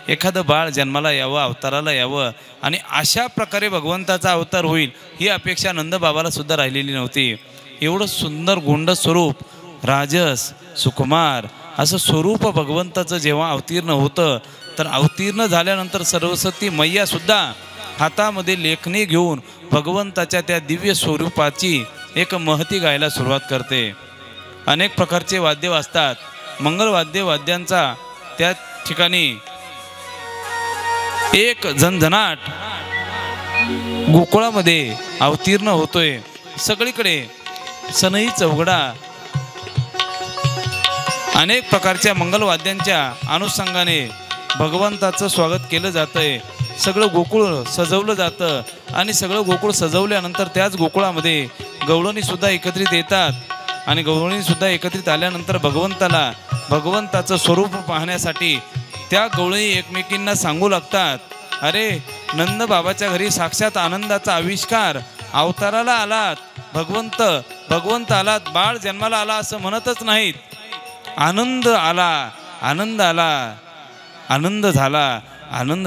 एखादं बाळ जन्माला यावं, अवताराला यावं आणि अशा प्रकारे भगवंताचा अवतार होईल ही अपेक्षा नंदबाबाला सुद्धा राहिलेली नव्हती. एवढं सुंदर गोंड स्वरूप, राजस, सुकुमार असं स्वरूप भगवंताचं जेव्हा अवतीर्ण होतं, तर अवतीर्ण झाल्यानंतर सरस्वती मैयासुद्धा हातामध्ये लेखणी घेऊन भगवंताच्या त्या दिव्य स्वरूपाची एक महती गायला सुरुवात करते. अनेक प्रकारचे वाद्य वाजतात, वाद्यांचा त्या ठिकाणी एक झणझणाट गोकुळामध्ये अवतीर्ण होतोय. सगळीकडे सनई चौघडा, अनेक प्रकारच्या मंगलवाद्यांच्या अनुषंगाने भगवंताचं स्वागत केलं जातंय. सगळं गोकुळ सजवलं जातं आणि सगळं गोकुळ सजवल्यानंतर त्याच गोकुळामध्ये गवळणीसुद्धा एकत्रित येतात आणि गवळणीसुद्धा एकत्रित आल्यानंतर भगवंताचं स्वरूप पाहण्यासाठी त्या गवळणी एकमेकींना सांगू लागतात, अरे नंदबाबाच्या घरी साक्षात आनंदाचा आविष्कार, अवताराला आलात, भगवंत आलात, बाळ जन्माला आला असं म्हणतच नाहीत. आनंद आला, आनंद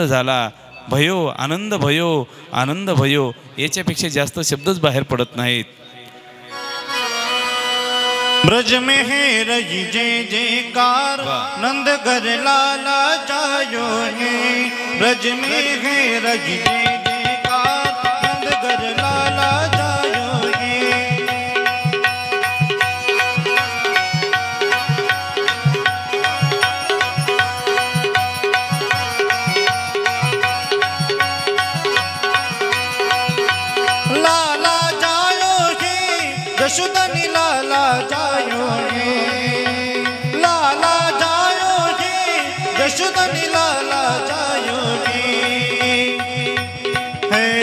झाला, भयो आनंद भयो याच्यापेक्षा जास्त शब्दच बाहेर पडत नाहीत. ब्रज में है रही जय जयकार, नंद घर लाला जायो है. ब्रज में है रही जय जयकार, नंद घर लाला जायो है. लाला जायो है, यशोदनी लाला जायो है. लाला जायो है, यशोदनी लाला जायो है.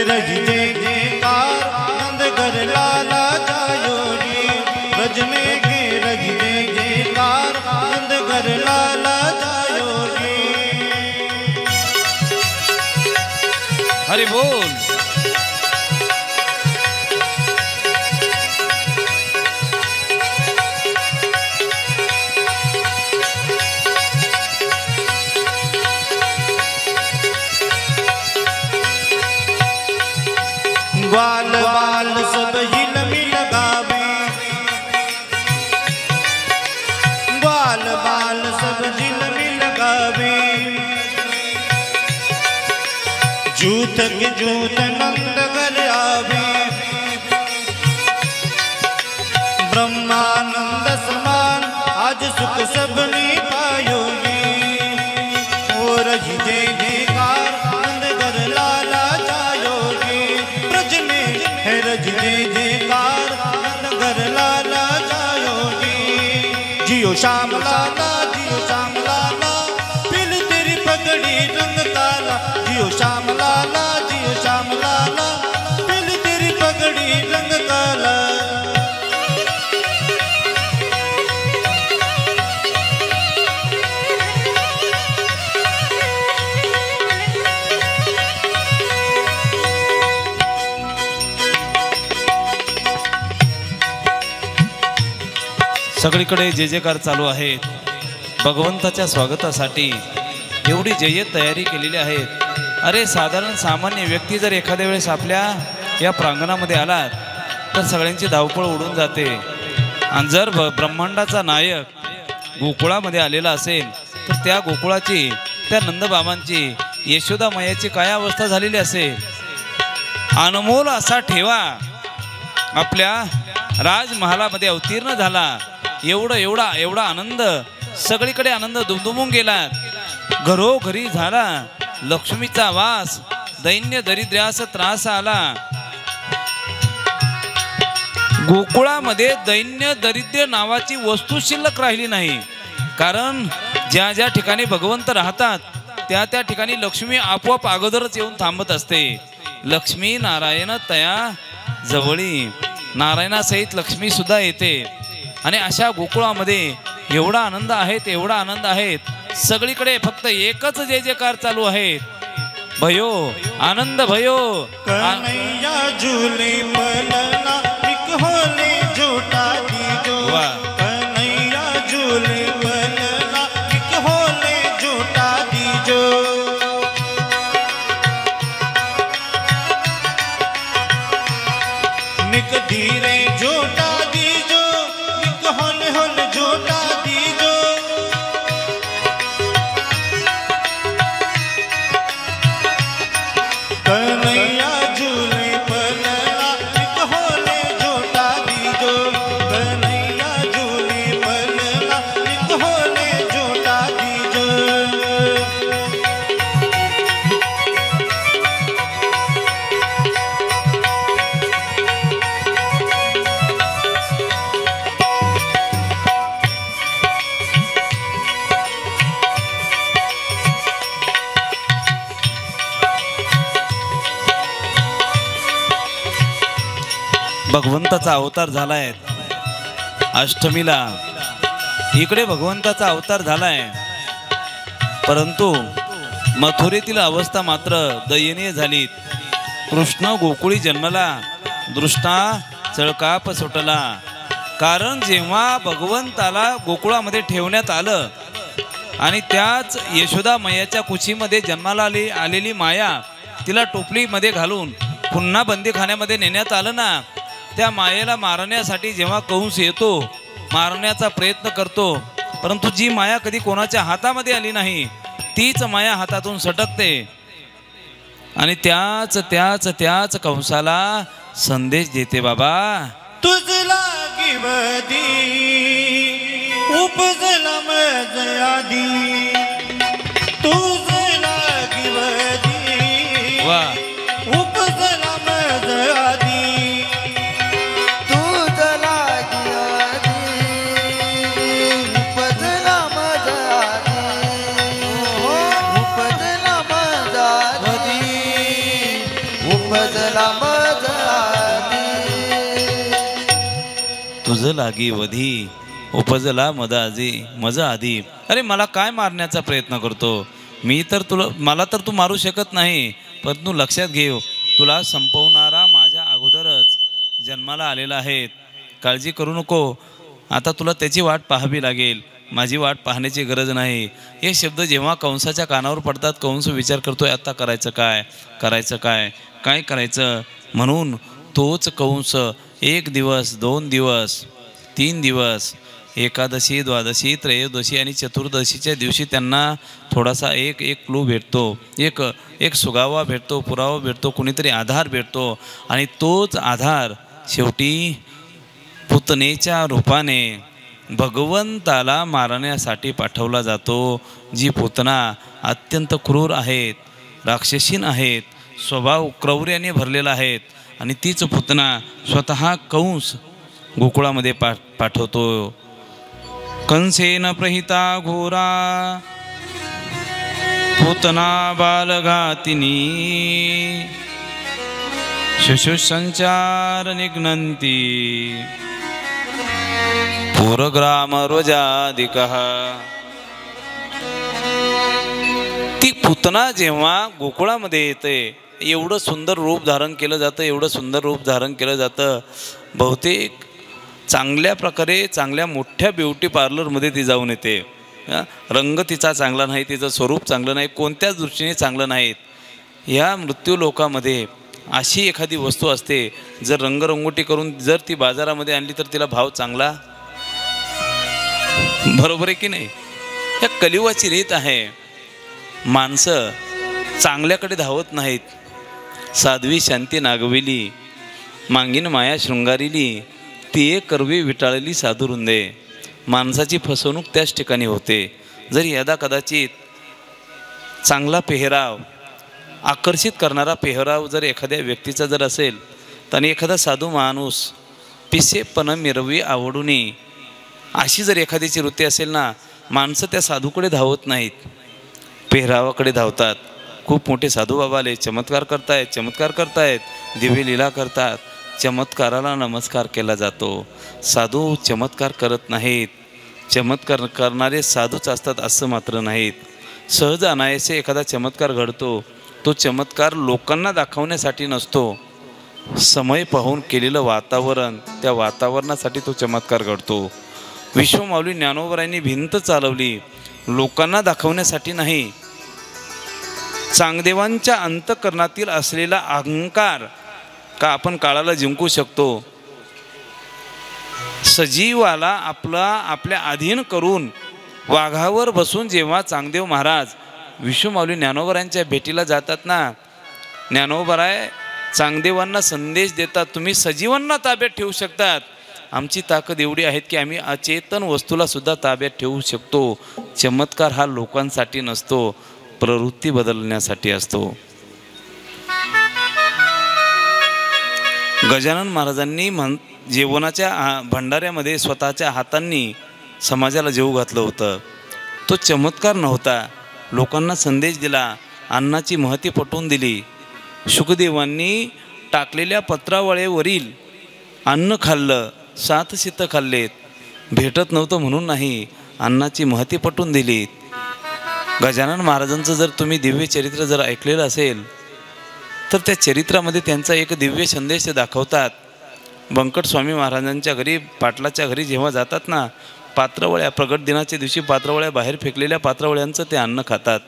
रही जय जयकार, नंद घर लाला जायो है. ब्रज में है रही जय हरी बोल. ग्वाल बाल सब हिल मिल गावे, ग्वाल बाल सब हिल मिल गावे, जूत के जूत नंद घर आवे, ब्रह्मानंद समान आज सुख सबने पायोगे। और जय जयकार नंद घर लाला जायोगे, ब्रज में है रज जय जयकार नंद घर लाला जायोगे। जियो श्याम लाला जियो श्याम लाला, पिल तेरी पगड़ी रंग काला, जियो श्याम लाला जियो श्याम लाला, पिल तेरी पगड़ी रंग काला। सगळीकडे जय जयकार चालू आहेत. भगवंताच्या स्वागतासाठी एवढी जय्यत तयारी केलेली आहेत. अरे साधारण सामान्य व्यक्ती जर एखाद्या वेळेस आपल्या या प्रांगणामध्ये आलात तर सगळ्यांची धावपळ उडून जाते. आणि जर ब्रह्मांडाचा नायक गोकुळामध्ये आलेला असेल तर त्या गोकुळाची, त्या नंदबाबांची, यशोदा मैयाची काय अवस्था झालेली असेल. अनमोल असा ठेवा आपल्या राजमहालामध्ये अवतीर्ण झाला. एवढा आनंद, सगळीकडे आनंद दुमदुमून गेला. घरोघरी झाला लक्ष्मीचा वास, दैन्य दरिद्र्यास त्रास आला. गोकुळामध्ये दैन्य दरिद्र नावाची वस्तू शिल्लक राहिली नाही. कारण ज्या ज्या ठिकाणी भगवंत राहतात त्या त्या ठिकाणी लक्ष्मी आपोआप अगोदरच येऊन थांबत असते. लक्ष्मी नारायण तया जवळी, नारायणासहित लक्ष्मी सुद्धा येते. आणि अशा गोकुळामध्ये एवढा आनंद आहेत, एवढा आनंद आहेत. सगळीकडे फक्त एकच जय जयकार चालू आहेत. भयो आनंद भयो. कन्हैया झूले पलना एक होले झूठा दीजो, कन्हैया झूले पलना एक होले झूठा दीजो। निक धीरे झूठा दीजो, निक होले होले झूठा दीजो। कन्हैया झूले पलना एक होले झूठा दीजो, कन्हैया झूले पलना एक होले झूठा दीजो। भगवंताचा अवतार झालाय अष्टमीला. इकडे भगवंताचा अवतार झालाय, परंतु मथुरेतील अवस्था मात्र दयनीय झाली. कृष्ण गोकुळी जन्मला, दृष्टा चळकाप सुटला. कारण जेव्हा भगवंताला गोकुळामध्ये ठेवण्यात आलं आणि त्याच यशोदा मैयाच्या कुशीमध्ये जन्माला आलेली माया तिला टोपलीमध्ये घालून पुन्हा बंदीखान्यामध्ये नेण्यात आलं ना, त्या मायेला मारण्यासाठी जेव्हा कंस येतो, मारण्याचा प्रयत्न करतो, परंतु जी माया कधी कोणाच्या हातामध्ये आली नाही तीच माया हातातून सटकते आणि त्याच कंसाला संदेश देते. बाबा तुझ लागी वदी उपजला मज आधी, तुझ लागी वदी वा उपजला मज आधी। तुझ लागी वधी उपजला मज आधी. अरे मला काय मारण्याचा प्रयत्न करतो? मला तर तू मारू शकत नाही. परंतु लक्षात घेऊ, तुला संपवणारा माझ्या अगोदरच जन्माला आलेला आहे. काळजी करू नको. आता तुला त्याची वाट पाहावी लागेल, माझी वाट पाहण्याची गरज नाही. हे शब्द जेव्हा कंसाच्या कानावर पडतात, कंस विचार करतोय आता करायचं काय, करायचं काय, काय करायचं. म्हणून तोच कंस 1 दिवस, 2 दिवस, 3 दिवस, एकादशी, द्वादशी, त्रयोदशी आणि चतुर्दशीच्या दिवशी त्यांना थोडासा एक क्लू भेटतो, एक सुगावा भेटतो, पुरावा भेटतो, कुणीतरी आधार भेटतो. आणि तोच आधार शेवटी पुतनेच्या रूपाने भगवंताला मारण्यासाठी पाठवला जातो. जी पुतना अत्यंत क्रूर आहेत, राक्षसीन आहेत, स्वभाव क्रौर्याने भरलेला आहेत, आणि तीच पुतना स्वतः कंस गोकुळामध्ये पाठवतो. कंसेन प्रहिता घोरा पुतना बालघातिनी शुशुसंचार निघ्नन्ति पूरग्राम रोजादिकः. ती पुतना जेव्हा गोकुळामध्ये येते, एवढं सुंदर रूप धारण केलं जातं, एवढं सुंदर रूप धारण केलं जातं. बहुतेक चांगल्या प्रकारे चांगल्या मोठ्या ब्युटी पार्लरमध्ये ती जाऊन येते. रंग तिचा चांगला नाही, तिचं स्वरूप चांगलं नाही, कोणत्याच दृष्टीने चांगलं नाहीत. या मृत्यू लोकामध्ये अशी एखादी वस्तू असते, जर रंगरंगोटी करून जर ती बाजारामध्ये आणली तर तिला भाव चांगला, बरोबर आहे की नाही. या कलियुगाची रीत आहे. माणसं चांगल्याकडे धावत नाहीत. साध्वी शांती नागविली, मांगीन माया शृंगारिली, ती करवी विटाळली साधू रुंदे. माणसाची फसवणूक त्याच ठिकाणी होते. जर यदा कदाचित चांगला पेहराव, आकर्षित करणारा पेहराव जर एखाद्या व्यक्तीचा जर असेल, तर एखादा साधू माणूस पिसेपण मिरवी आवडूनी, अशी जर एखाद्याची वृत्ती असेल ना, माणसं त्या साधूकडे धावत नाहीत, पेहरावाकडे धावतात. खूप मोठे साधू बाबा आले, चमत्कार करतायत, दिव्य लीला करतात. चमत्काराला नमस्कार केला जातो. साधू चमत्कार करत नाहीत. चमत्कार करणारे साधूच असतात असं मात्र नाहीत. सहज अनायासे एखादा चमत्कार घडतो, तो चमत्कार लोकांना दाखवण्यासाठी नसतो. समय पाहून केलेलं वातावरण, त्या वातावरणासाठी तो चमत्कार घडतो. विश्वमाऊली ज्ञानोबरायांनी भिंत चालवली लोकांना दाखवण्यासाठी नाही. चांगदेवांच्या अंतःकरणातील असलेला अहंकार का आपण काळाला जिंकू शकतो. सजीवाला आपल्या अधीन करून वाघावर बसून जेव्हा चांगदेव महाराज विश्वमाऊली ज्ञानोबरायांच्या भेटीला जातात ना, ज्ञानोबराय चांगदेवांना संदेश देतात, तुम्ही सजीवांना ताब्यात ठेवू शकतात. आमची ताकद एवढी आहे की आम्ही अचेतन वस्तूला सुद्धा ताब्यात ठेवू शकतो. चमत्कार हा लोकांसाठी नसतो, प्रवृत्ती बदलण्यासाठी असतो. गजानन महाराजांनी जेवणाच्या भंडाऱ्यामध्ये स्वतःच्या हातांनी समाजाला जेवू घातलं होतं. तो चमत्कार नव्हता, लोकांना संदेश दिला, अन्नाची महती पटवून दिली. शुकदेवांनी टाकलेल्या पत्रावळीवरील अन्न खाल्लं, 7 शीतं खाल्लेत. भेटत नव्हतं म्हणून नाही, अन्नाची महती पटवून दिली. गजानन महाराजांचं जर तुम्ही दिव्य चरित्र जर ऐकलेलं असेल तर त्या चरित्रामध्ये त्यांचा एक दिव्य संदेश दाखवतात. बंकट स्वामी महाराजांच्या घरी, पाटलाच्या घरी जेव्हा जातात ना, पात्रवळ्या, प्रगट दिनाच्या दिवशी पात्रवळ्या, बाहेर फेकलेल्या पात्रवळ्यांचं ते अन्न खातात.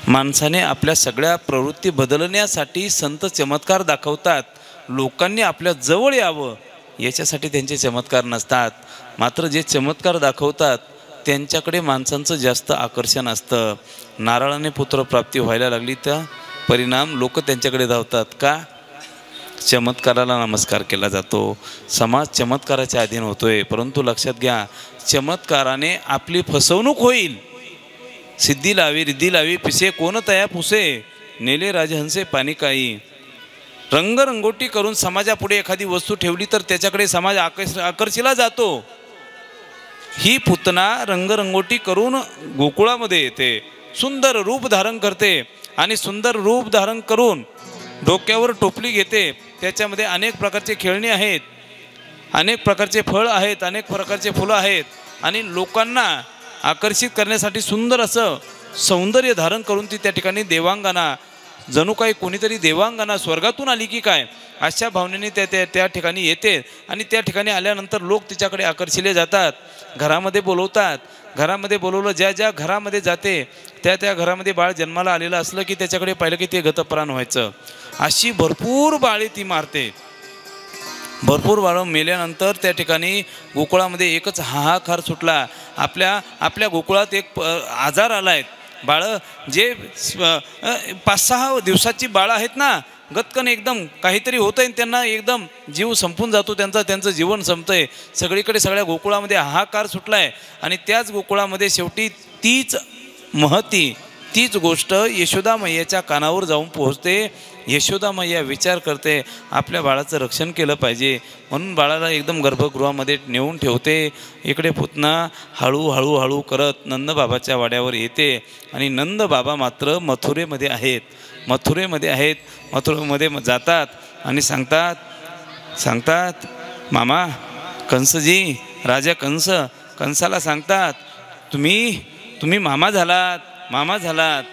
माणसाने आपल्या सगळ्या प्रवृत्ती बदलण्यासाठी संत चमत्कार दाखवतात. लोकांनी आपल्या जवळ यावं याच्यासाठी त्यांचे चमत्कार नसतात. मात्र जे चमत्कार दाखवतात त्यांच्याकडे माणसांचं जास्त आकर्षण असतं. नारळाने पुत्रप्राप्ती व्हायला लागली तर परिणाम लोक त्यांच्याकडे धावतात. का? चमत्काराला नमस्कार केला जातो. समाज चमत्काराच्या अधीन होतोय. परंतु लक्षात घ्या, चमत्काराने आपली फसवणूक होईल. सिद्धी लावी रिद्धी लावी पिसे कोण तया पुसे, नेले राजहंसे पाणी काही. रंगरंगोटी करून समाजापुढे एखादी वस्तू ठेवली तर त्याच्याकडे समाज आकर्षिला जातो. ही पुतना रंगरंगोटी करून गोकुळामध्ये येते, सुंदर रूप धारण करते आणि सुंदर रूप धारण करून डोक्यावर टोपली घेते. त्याच्यामध्ये अनेक प्रकारचे खेळणी आहेत, अनेक प्रकारचे फळ आहेत, अनेक प्रकारचे फुलं आहेत आणि लोकांना आकर्षित करण्यासाठी सुंदर असं सौंदर्य धारण करून ती त्या ठिकाणी देवांगाना जणू काही कोणीतरी देवांगना स्वर्गातून आली की काय अशा भावनेने त्या ठिकाणी येते आणि त्या ठिकाणी आल्यानंतर लोक तिच्याकडे आकर्षिले जातात, घरामध्ये बोलवतात. घरामध्ये बोलवलं, ज्या घरामध्ये जाते त्या घरामध्ये बाळ जन्माला आलेलं असलं की त्याच्याकडे पाहिलं की ते गतप्राण व्हायचं. अशी भरपूर बाळे ती मारते. भरपूर बाळं मेल्यानंतर त्या ठिकाणी गोकुळामध्ये एकच हाहाकार सुटला. आपल्या गोकुळात एक आजार आला आहे. बाळं जे 5-6 दिवसाची बाळं आहेत ना, गतकन एकदम काहीतरी होतं आहे, त्यांना एकदम जीव संपून जातो, त्यांचं जीवन संपतं आहे. सगळीकडे सगळ्या गोकुळामध्ये हाहाकार सुटला आहे. आणि त्याच गोकुळामध्ये शेवटी तीच गोष्ट यशोदा मैयाच्या कानावर जाऊन पोहोचते. यशोदा मैया विचार करते आपल्या बाळाचं रक्षण केलं पाहिजे, म्हणून बाळाला एकदम गर्भगृहामध्ये नेऊन ठेवते. इकडे पुतना हळूहळू करत नंदबाबाच्या वाड्यावर येते आणि नंदबाबा मात्र मथुरेमध्ये आहेत. मथुरेमध्ये जातात आणि सांगतात मामा कंसजी, राजा कंसाला सांगतात तुम्ही मामा झालात.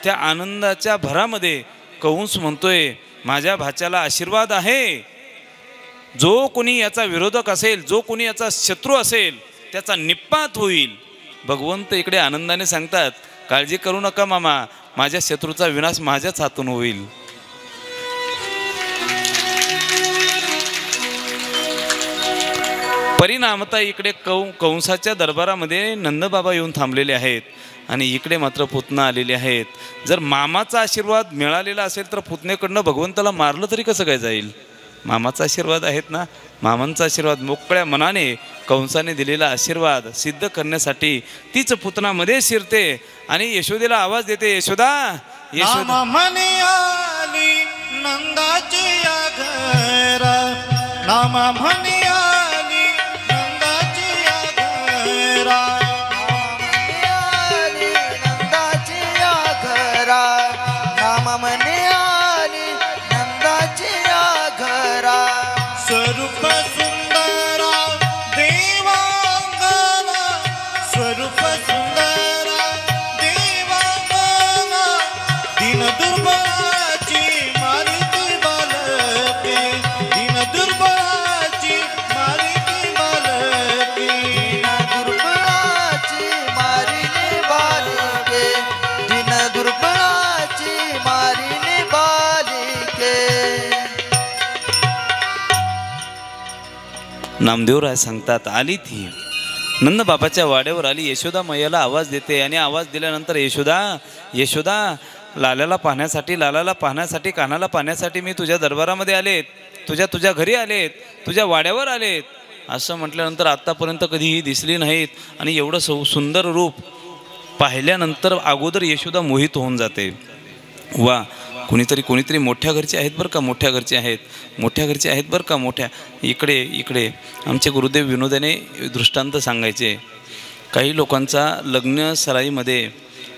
त्या आनंदाच्या भरामध्ये कंस म्हणतोय माझ्या भाच्याला आशीर्वाद आहे. जो कोणी याचा विरोधक असेल, जो कोणी याचा शत्रू असेल त्याचा निपात होईल. भगवंत इकडे आनंदाने सांगतात काळजी करू नका मामा, माझ्या शत्रूचा विनाश माझ्याच हातून होईल. परिणामता इकडे कंसाच्या दरबारामध्ये नंदबाबा येऊन थांबलेले आहेत आणि इकडे मात्र पुतना आलेले आहेत. जर मामाचा आशीर्वाद मिळालेला असेल तर पुतनेकडनं भगवंताला मारलं तरी कसं काय जाईल? मामाचा आशीर्वाद आहेत ना, मामांचा आशीर्वाद मोकळ्या मनाने कंसाने दिलेला आशीर्वाद सिद्ध करण्यासाठी तीच पुतनामध्ये शिरते आणि यशोदेला आवाज देते, यशोदा म्हणे आली नंदाची या घरा, नाम म्हणे आली नंदाची या घरा, नंदाची या घरा, नाम म्हणे आली नंदाची या घरा. स्वरूप सुंदरा देवांगना, स्वरूप सुंदरा देवांगना, दिन दुर्बळाची मारिती बालके, दिन दुर्बळाची मारिती बालके, दुर्बळाची मारिले बालिके, दिन दुर्बळाची मारिले बालिके. नामदेवराय सांगतात आली ती नंदबाबाच्या वाड्यावर आली. यशोदा मैयाला आवाज देते आणि आवाज दिल्यानंतर यशोदा लालाला पाहण्यासाठी कानाला पाहण्यासाठी मी तुझ्या दरबारामध्ये आलेत, तुझ्या घरी आलेत, तुझ्या वाड्यावर आलेत असं म्हटल्यानंतर आत्तापर्यंत कधीही दिसली नाहीत. आणि एवढं सुंदर रूप पाहिल्यानंतर अगोदर यशोदा मोहित होऊन जाते. वा, कोणीतरी मोठ्या घरचे आहेत बरं का, मोठ्या घरचे आहेत बरं का. मोठ्या इकडे आमचे गुरुदेव विनोदाने दृष्टांत सांगायचे. काही लोकांचा लग्न सराईमध्ये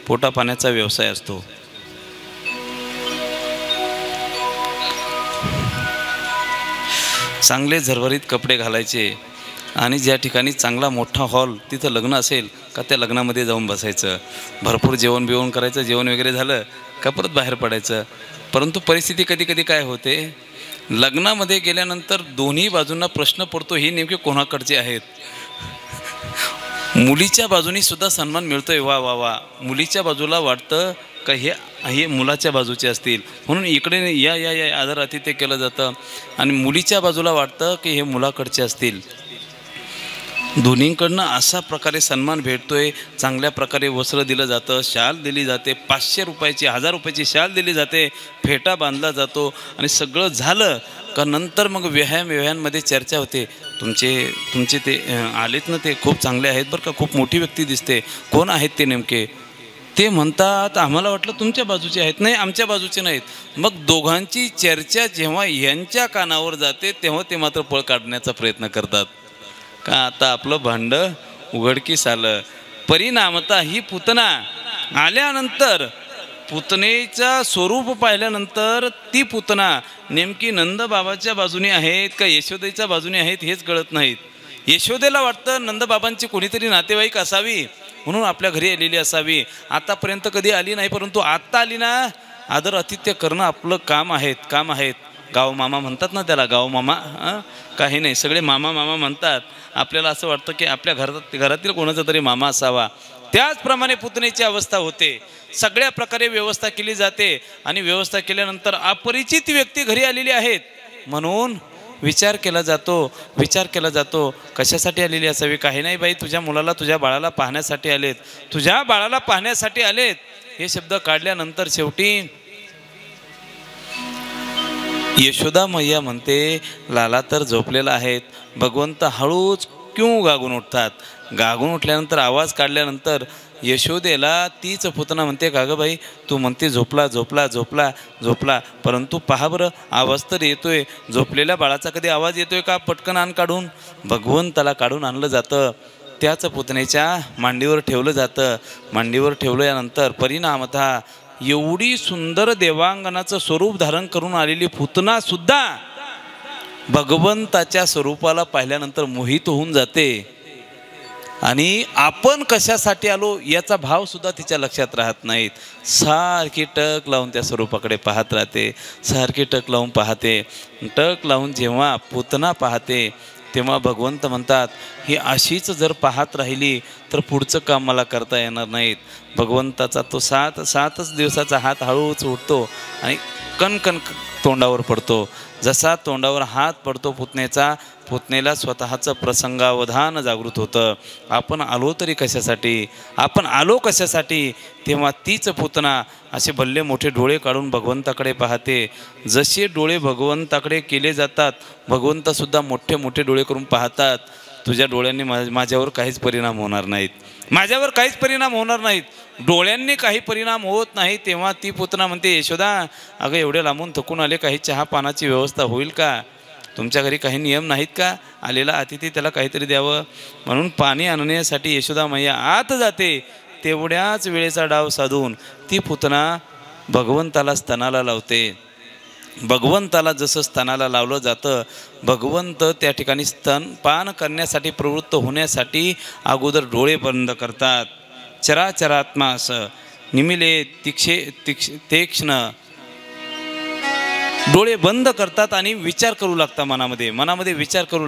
पोटापाण्याचा व्यवसाय असतो. चांगले झरभरीत कपडे घालायचे आणि ज्या ठिकाणी चांगला मोठा हॉल तिथं लग्न असेल का त्या लग्नामध्ये जाऊन बसायचं, भरपूर जेवण बिवण करायचं, जेवण वगैरे झालं का परत बाहेर पडायचं. परंतु परिस्थिती कधी काय होते, लग्नामध्ये गेल्यानंतर दोन्ही बाजूंना प्रश्न पडतो ही नेमके कोणाकडचे आहेत. मुलीच्या बाजूनी सुद्धा सन्मान मिळतोय, वा. मुलीच्या बाजूला वाटतं का हे मुलाच्या बाजूचे असतील म्हणून इकडे या आदर आतिथ्य केलं जातं आणि मुलीच्या बाजूला वाटतं की हे मुलाकडचे असतील. दोन्हीकडनं असा प्रकारे सन्मान भेटतोय. चांगल्या प्रकारे वस्त्र दिलं जातं, शाल दिली जाते, 500 रुपयाची 1000 रुपयाची शाल दिली जाते, फेटा बांधला जातो आणि सगळं झालं का नंतर मग व्यवहारांमध्ये चर्चा होते. तुमचे ते आलेत ना, ते खूप चांगले आहेत बरं का, खूप मोठी व्यक्ती दिसते, कोण आहेत ते नेमके? ते म्हणतात आम्हाला वाटलं तुमच्या बाजूचे आहेत, नाही आमच्या बाजूचे नाहीत. मग दोघांची चर्चा जेव्हा यांच्या कानावर जाते तेव्हा ते मात्र पळ काढण्याचा प्रयत्न करतात का आता आपलं भांड उघडकीस आलं. परिणामता ही पुतना आल्यानंतर पुतनेचा स्वरूप पाहिल्यानंतर ती पुतना नेमकी नंदबाबाच्या बाजूने आहेत का यशोदेच्या बाजूने आहेत हेच कळत नाहीत. यशोदेला वाटतं नंदबाबांची कोणीतरी नातेवाईक असावी म्हणून आपल्या घरी आलेली असावी. आतापर्यंत कधी आली नाही, परंतु आत्ता आली ना. आदर आतिथ्य करणं आपलं काम आहेत. गाव मामा म्हणतात ना त्याला, गाव मामा. काही नाही, सगळे मामा मामा म्हणतात. आपल्याला असं वाटतं की आपल्या घरातील कोणाचा तरी मामा असावा. त्याचप्रमाणे पुतणेची अवस्था होते. सगळ्या प्रकारे व्यवस्था केली जाते आणि व्यवस्था केल्यानंतर अपरिचित व्यक्ती घरी आलेली आहेत म्हणून विचार केला जातो कशासाठी आलेली असावी. काही नाही बाई, तुझ्या मुलाला तुझ्या बाळाला पाहण्यासाठी आलेत. हे शब्द काढल्यानंतर शेवटी यशोदा मैया म्हणते, लाला तर झोपलेला आहेत. भगवंत हळूच क्यों गागून उठतात. गागून उठल्यानंतर आवाज काढल्यानंतर यशोदेला तीच पुतना म्हणते, का गं बाई, तू म्हणते झोपला, परंतु पहा बरं, आवाज तर येतोय. झोपलेल्या बाळाचा कधी आवाज येतोय का? पटकन आण काढून. भगवंताला काढून आणलं जातं. त्याच पुतणेच्या मांडीवर ठेवलं जातं. मांडीवर ठेवल्यानंतर परिणामतः एवढी सुंदर देवांगनाचं स्वरूप धारण करून आलेली पुतना सुद्धा भगवंताच्या स्वरूपाला पाहिल्यानंतर मोहित होऊन जाते आणि आपण कशासाठी आलो याचा भाव सुद्धा तिच्या लक्षात राहत नाहीत. सारखी टक लावून त्या स्वरूपाकडे पाहत राहते. टक लावून जेव्हा पुतना पाहते तेव्हा भगवंत म्हणतात, ही अशीच जर पाहत राहिली तर पुढचं काम मला करता येणार नाहीत. भगवंताचा तो सातच दिवसाचा हात हळूच उठतो आणि कणकण तोंडावर पडतो. जसा तोंडावर हात पडतो पुतनेला स्वतःचं प्रसंगावधान जागृत होतं. आपण आलो कशासाठी. तेव्हा तीच पुतना असे भल्ले मोठे डोळे काढून भगवंताकडे पाहते. जसे डोळे भगवंताकडे केले जातात, भगवंतसुद्धा मोठे मोठे डोळे करून पाहतात. तुझ्या डोळ्यांनी माझ्यावर काहीच परिणाम होणार नाहीत. डोळ्यांनी काही परिणाम होत नाही. तेव्हा ती पुतना म्हणते, यशोदा अगं, एवढे लांबून थकून आले, काही चहा पानाची व्यवस्था होईल का? तुमच्या घरी काही नियम नाहीत का? आलेला अतिथी त्याला काहीतरी द्यावं. म्हणून पाणी आणण्यासाठी यशोदा मैया आत जाते. तेवढ्याच वेळेचा डाव साधून ती पुतना भगवंताला स्तनाला लावते. भगवंताला जसं स्तनाला लावलं जातं, भगवंत त्या ठिकाणी स्तनपान करण्यासाठी प्रवृत्त होण्यासाठी अगोदर डोळे बंद करतात. चराचरात्मा असं निमिले तीक्ष्ण डोळे बंद करतात आणि विचार करू लागतात. मनामध्ये विचार करू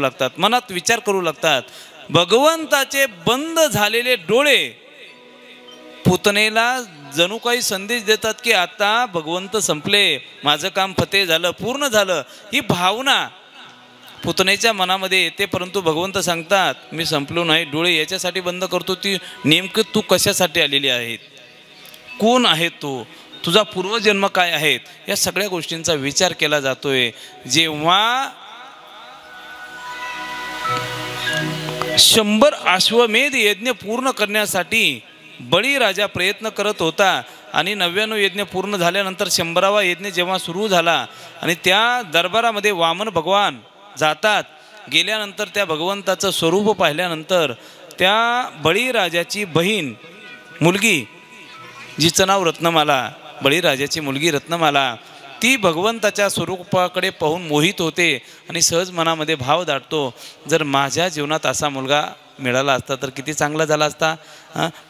लागतात. भगवंताचे बंद झालेले डोळे पुतनेला जणू काही संदेश देतात की आता भगवंत संपले, माझं काम फते झालं, पूर्ण झालं. ही भावना पुतनेच्या मनामध्ये येते. परंतु भगवंत सांगतात, मी संपलो नाही, डोळे याच्यासाठी बंद करतो ती नेमकं तू कशासाठी आलेली आहेत, कोण आहे तू, तुझा पूर्वजन्म काय आहेत, या सगळ्या गोष्टींचा विचार केला जातोय. जेव्हा 100 अश्वमेध यज्ञ पूर्ण करण्यासाठी बळीराजा प्रयत्न करत होता आणि 99 यज्ञ पूर्ण झाल्यानंतर 100वा यज्ञ जेव्हा सुरू झाला आणि त्या दरबारामध्ये वामन भगवान जातात. गेल्यानंतर त्या भगवंताचं स्वरूप पाहिल्यानंतर त्या बळीराजाची बहीण मुलगी, जिचं नाव रत्नमाला, बळीराजाची मुलगी रत्नमाला, ती भगवंताच्या स्वरूपाकडे पाहून मोहित होते आणि सहज मनामध्ये भाव दाटतो, जर माझ्या जीवनात असा मुलगा मिळाला असता तर किती चांगला झाला असता,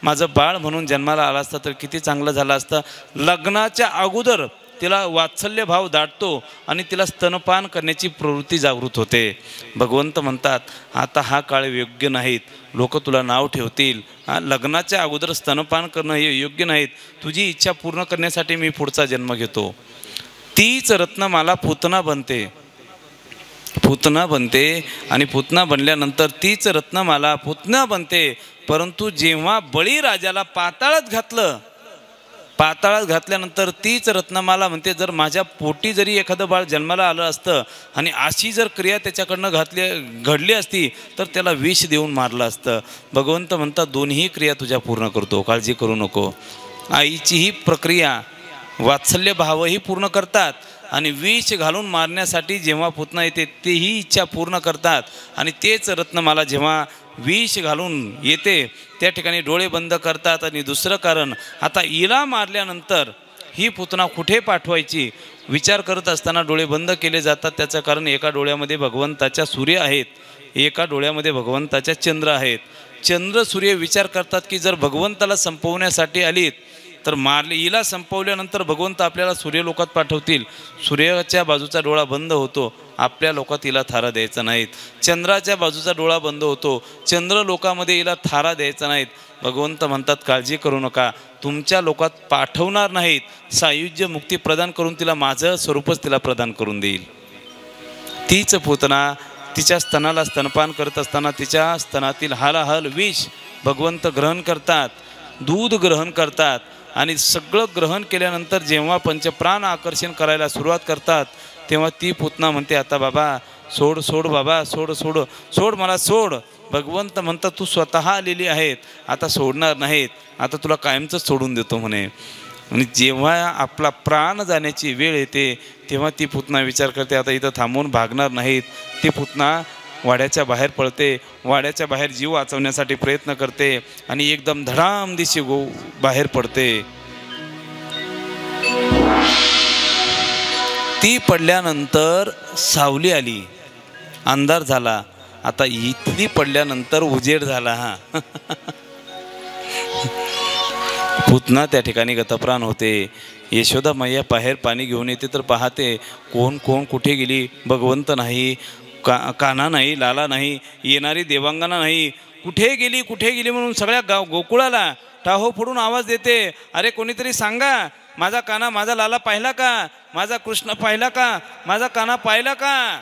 माझं बाळ म्हणून जन्माला आला असता तर किती चांगलं झालं असतं. लग्नाच्या अगोदर तिला वात्सल्य भाव दाटतो आणि तिला स्तनपान करण्याची प्रवृत्ती जागृत होते. भगवंत म्हणतात, आता हा काळ योग्य नाहीत, लोक तुला नाव ठेवतील, लग्नाच्या अगोदर स्तनपान करणं हे योग्य नाहीत, तुझी इच्छा पूर्ण करण्यासाठी मी पुढचा जन्म घेतो. तीच रत्नमाला पुतना बनते आणि पुतना बनल्यानंतर तीच रत्नमाला पुतना बनते. परंतु जेव्हा बळीराजाला पाताळात घातल्यानंतर तीच रत्नमाला म्हणते, जर माझ्या पोटी जरी एखादं बाळ जन्माला आलं असतं आणि अशी जर क्रिया त्याच्याकडनं घडली असती तर त्याला विष देऊन मारलं असतं. भगवंत म्हणतात, दोन्ही क्रिया तुझ्या पूर्ण करतो, काळजी करू नको. आईचीही प्रक्रिया, वात्सल्य भावही पूर्ण करतात आणि विष घालून मारण्यासाठी जेव्हा पुतना येते तेही इच्छा पूर्ण करतात. आणि तेच रत्नमाला जेव्हा विष घालून येते त्या ठिकाणी डोळे बंद करतात. आणि दुसरं कारण, आता हिला मारल्यानंतर ही पुतना कुठे पाठवायची विचार करत असताना डोळे बंद केले जातात. त्याचं कारण, एका डोळ्यामध्ये भगवंताच्या सूर्य आहेत, एका डोळ्यामध्ये भगवंताच्या चंद्र आहेत. चंद्र सूर्य विचार करतात की जर भगवंताला संपवण्यासाठी आलीत तर मारले, हिला संपवल्यानंतर भगवंत आपल्याला सूर्यलोकात पाठवतील. सूर्याच्या बाजूचा डोळा बंद होतो, आपल्या लोकात हिला थारा द्यायचा नाहीत. चंद्राच्या बाजूचा डोळा बंद होतो, चंद्र लोकामध्ये हिला थारा द्यायचा नाहीत. भगवंत म्हणतात काळजी करू नका, तुमच्या लोकात पाठवणार नाहीत, सायुज्य मुक्ती प्रदान करून तिला माझं स्वरूपच तिला प्रदान करून देईल. तीच पूतना तिच्या स्तनाला स्तनपान करत असताना तिच्या स्तनातील हालाहल विष भगवंत ग्रहण करतात, दूध ग्रहण करतात. आणि सगळं ग्रहण केल्यानंतर जेव्हा पंचप्राण आकर्षण करायला सुरुवात करतात तेव्हा ती पूतना म्हणते आता बाबा सोड सोड बाबा सोड सोड सोड मला सोड. भगवंत म्हणतात तू स्वतः आलेली आहेत, आता सोडणार नाहीत, आता तुला कायमचंच सोडून देतो म्हणे. आणि जेव्हा आपला प्राण जाण्याची वेळ येते तेव्हा ती पूतना विचार करते आता इथं थांबून भागणार नाहीत. ती पूतना वाड्याच्या बाहेर पळते, वाड्याच्या बाहेर जीव वाचवण्यासाठी प्रयत्न करते आणि एकदम धडाम दिशी बाहेर पडते. ती पडल्यानंतर सावली आली, अंधार झाला. आता इथली पडल्यानंतर उजेड झाला. हा पूतना त्या ठिकाणी गतप्राण होते. यशोदा मैया बाहेर पाणी घेऊन येते तर पाहते कोण कोण कुठे गेली. भगवंत नाही, कान्हा नाही, लाला नाही, येणारी देवांगना नाही, कुठे गेली म्हणून सगळ्या गोकुळाला टाहो फोडून आवाज देते, अरे कोणीतरी सांगा माझा कान्हा माझा लाला पाहिला का, माझा कृष्ण पाहिला का, माझा कान्हा पाहिला का,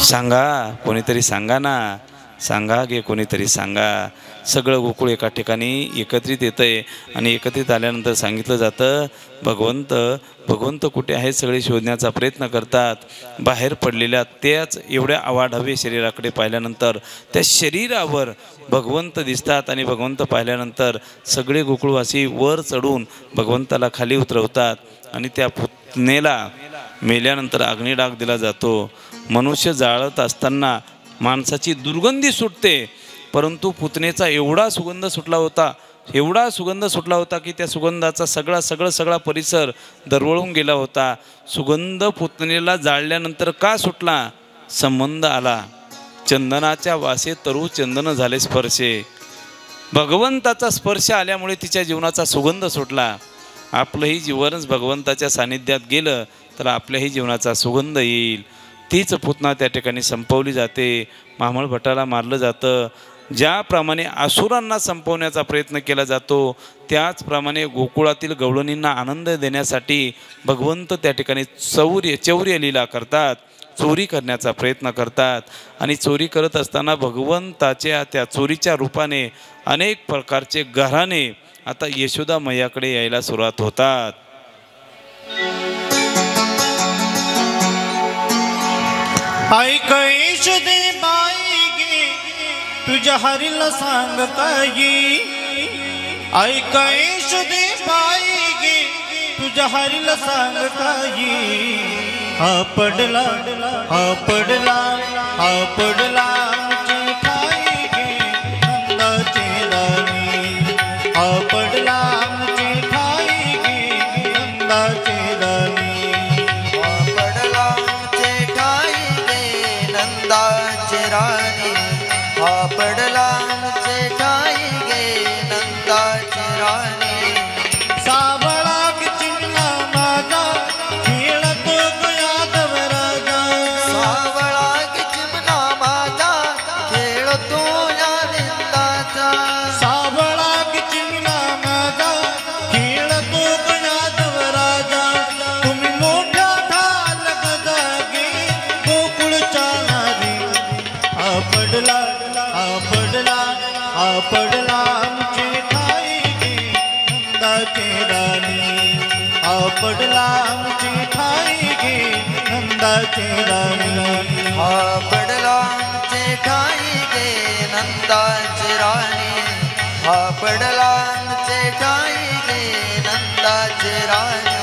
सांगा कोणीतरी सांगा ना, सांगा गे कोणीतरी सांगा. सगळं गोकुळ एका ठिकाणी एकत्रित येतं आहे आणि एकत्रित आल्यानंतर सांगितलं जातं भगवंत कुठे आहेत. सगळे शोधण्याचा प्रयत्न करतात. बाहेर पडलेल्या त्याच एवढ्या अवाढव्य शरीराकडे पाहिल्यानंतर त्या शरीरावर भगवंत दिसतात आणि भगवंत पाहिल्यानंतर सगळे गोकुळवासी वर चढून भगवंताला खाली उतरवतात आणि त्या पुतनेला मेल्यानंतर अग्निडाग दिला जातो. मनुष्य जाळत असताना माणसाची दुर्गंधी सुटते, परंतु पुतनेचा एवढा सुगंध सुटला होता की त्या सुगंधाचा सगळा परिसर दरवळून गेला होता. सुगंध पुतनेला जाळल्यानंतर का सुटला, संबंध आला. चंदनाच्या वासे तरु चंदन झाले स्पर्शे, भगवंताचा स्पर्श आल्यामुळे तिच्या जीवनाचा सुगंध सुटला. आपलंही जीवनच भगवंताच्या सानिध्यात गेलं तर आपल्याही जीवनाचा सुगंध येईल. तीच पूतना त्या ठिकाणी संपवली जाते. महामळ भटाला मारलं जातं. ज्याप्रमाणे असुरांना संपवण्याचा प्रयत्न केला जातो त्याचप्रमाणे गोकुळातील गवळणींना आनंद देण्यासाठी भगवंत त्या ठिकाणी चौर्य लीला करतात, चोरी करण्याचा प्रयत्न करतात. आणि चोरी करत असताना भगवंताच्या त्या चोरीच्या रूपाने अनेक प्रकारचे घराणे आता यशोदा मैयाकडे यायला सुरुवात होतात. ऐक यशोदे बाई गे तुझ्या हरीला सांग काही, ऐक यशोदे बाई गे तुझ्या हरीला सांग काही. हा पडला आमची ठाई गे नंदाची राणी, हा पडला आमची ठाई गे नंदाची राणी. राणी हा पडला आमचे ठाई गे नंदाची राणी. सावळा चिमणा माझा खेळतो यादव राजा, सावळा चिमणा माझा खेळतो या निंदाचा, सावळा चिमणा माझा खेळतो यादव राजा. तुम्ही मोठ्या ढाल गजागे गोकुळच्या नारी. पडला आमची ठाई गे नंदाची राणी, पडला आमची ठाई गे नंदाची राणी. पडला आमची ठाई गे नंदाची राणी, पडला आमची ठाई गे नंदाची राणी.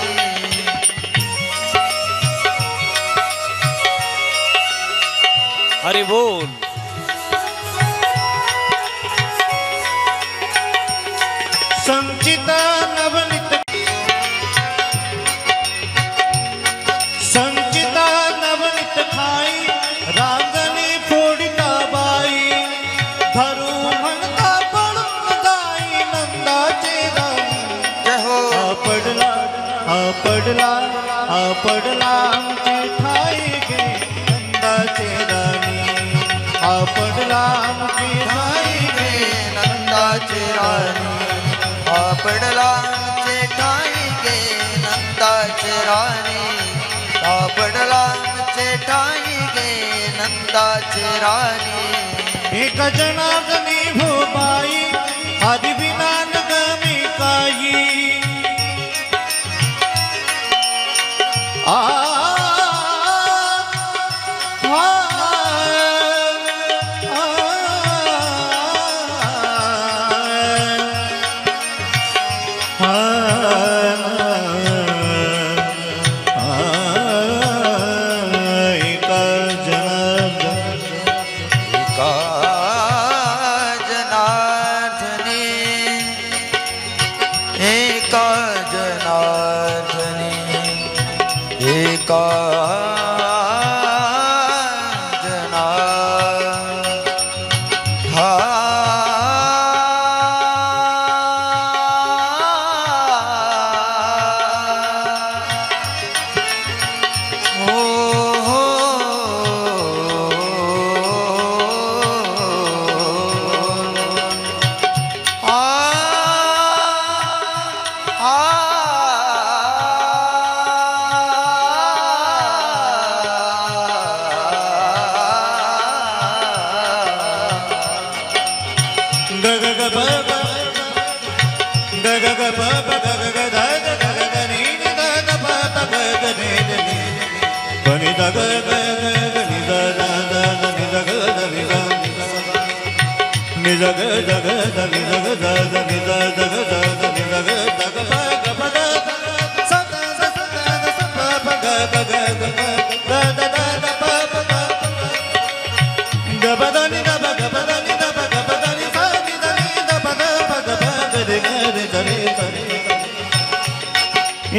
हरी बोल. संचित नवनीत संचित नवनीत खाई रांगणी फोडिता नंदाची राणी एक जनार्दनी भूबाई आदि विना गमी काही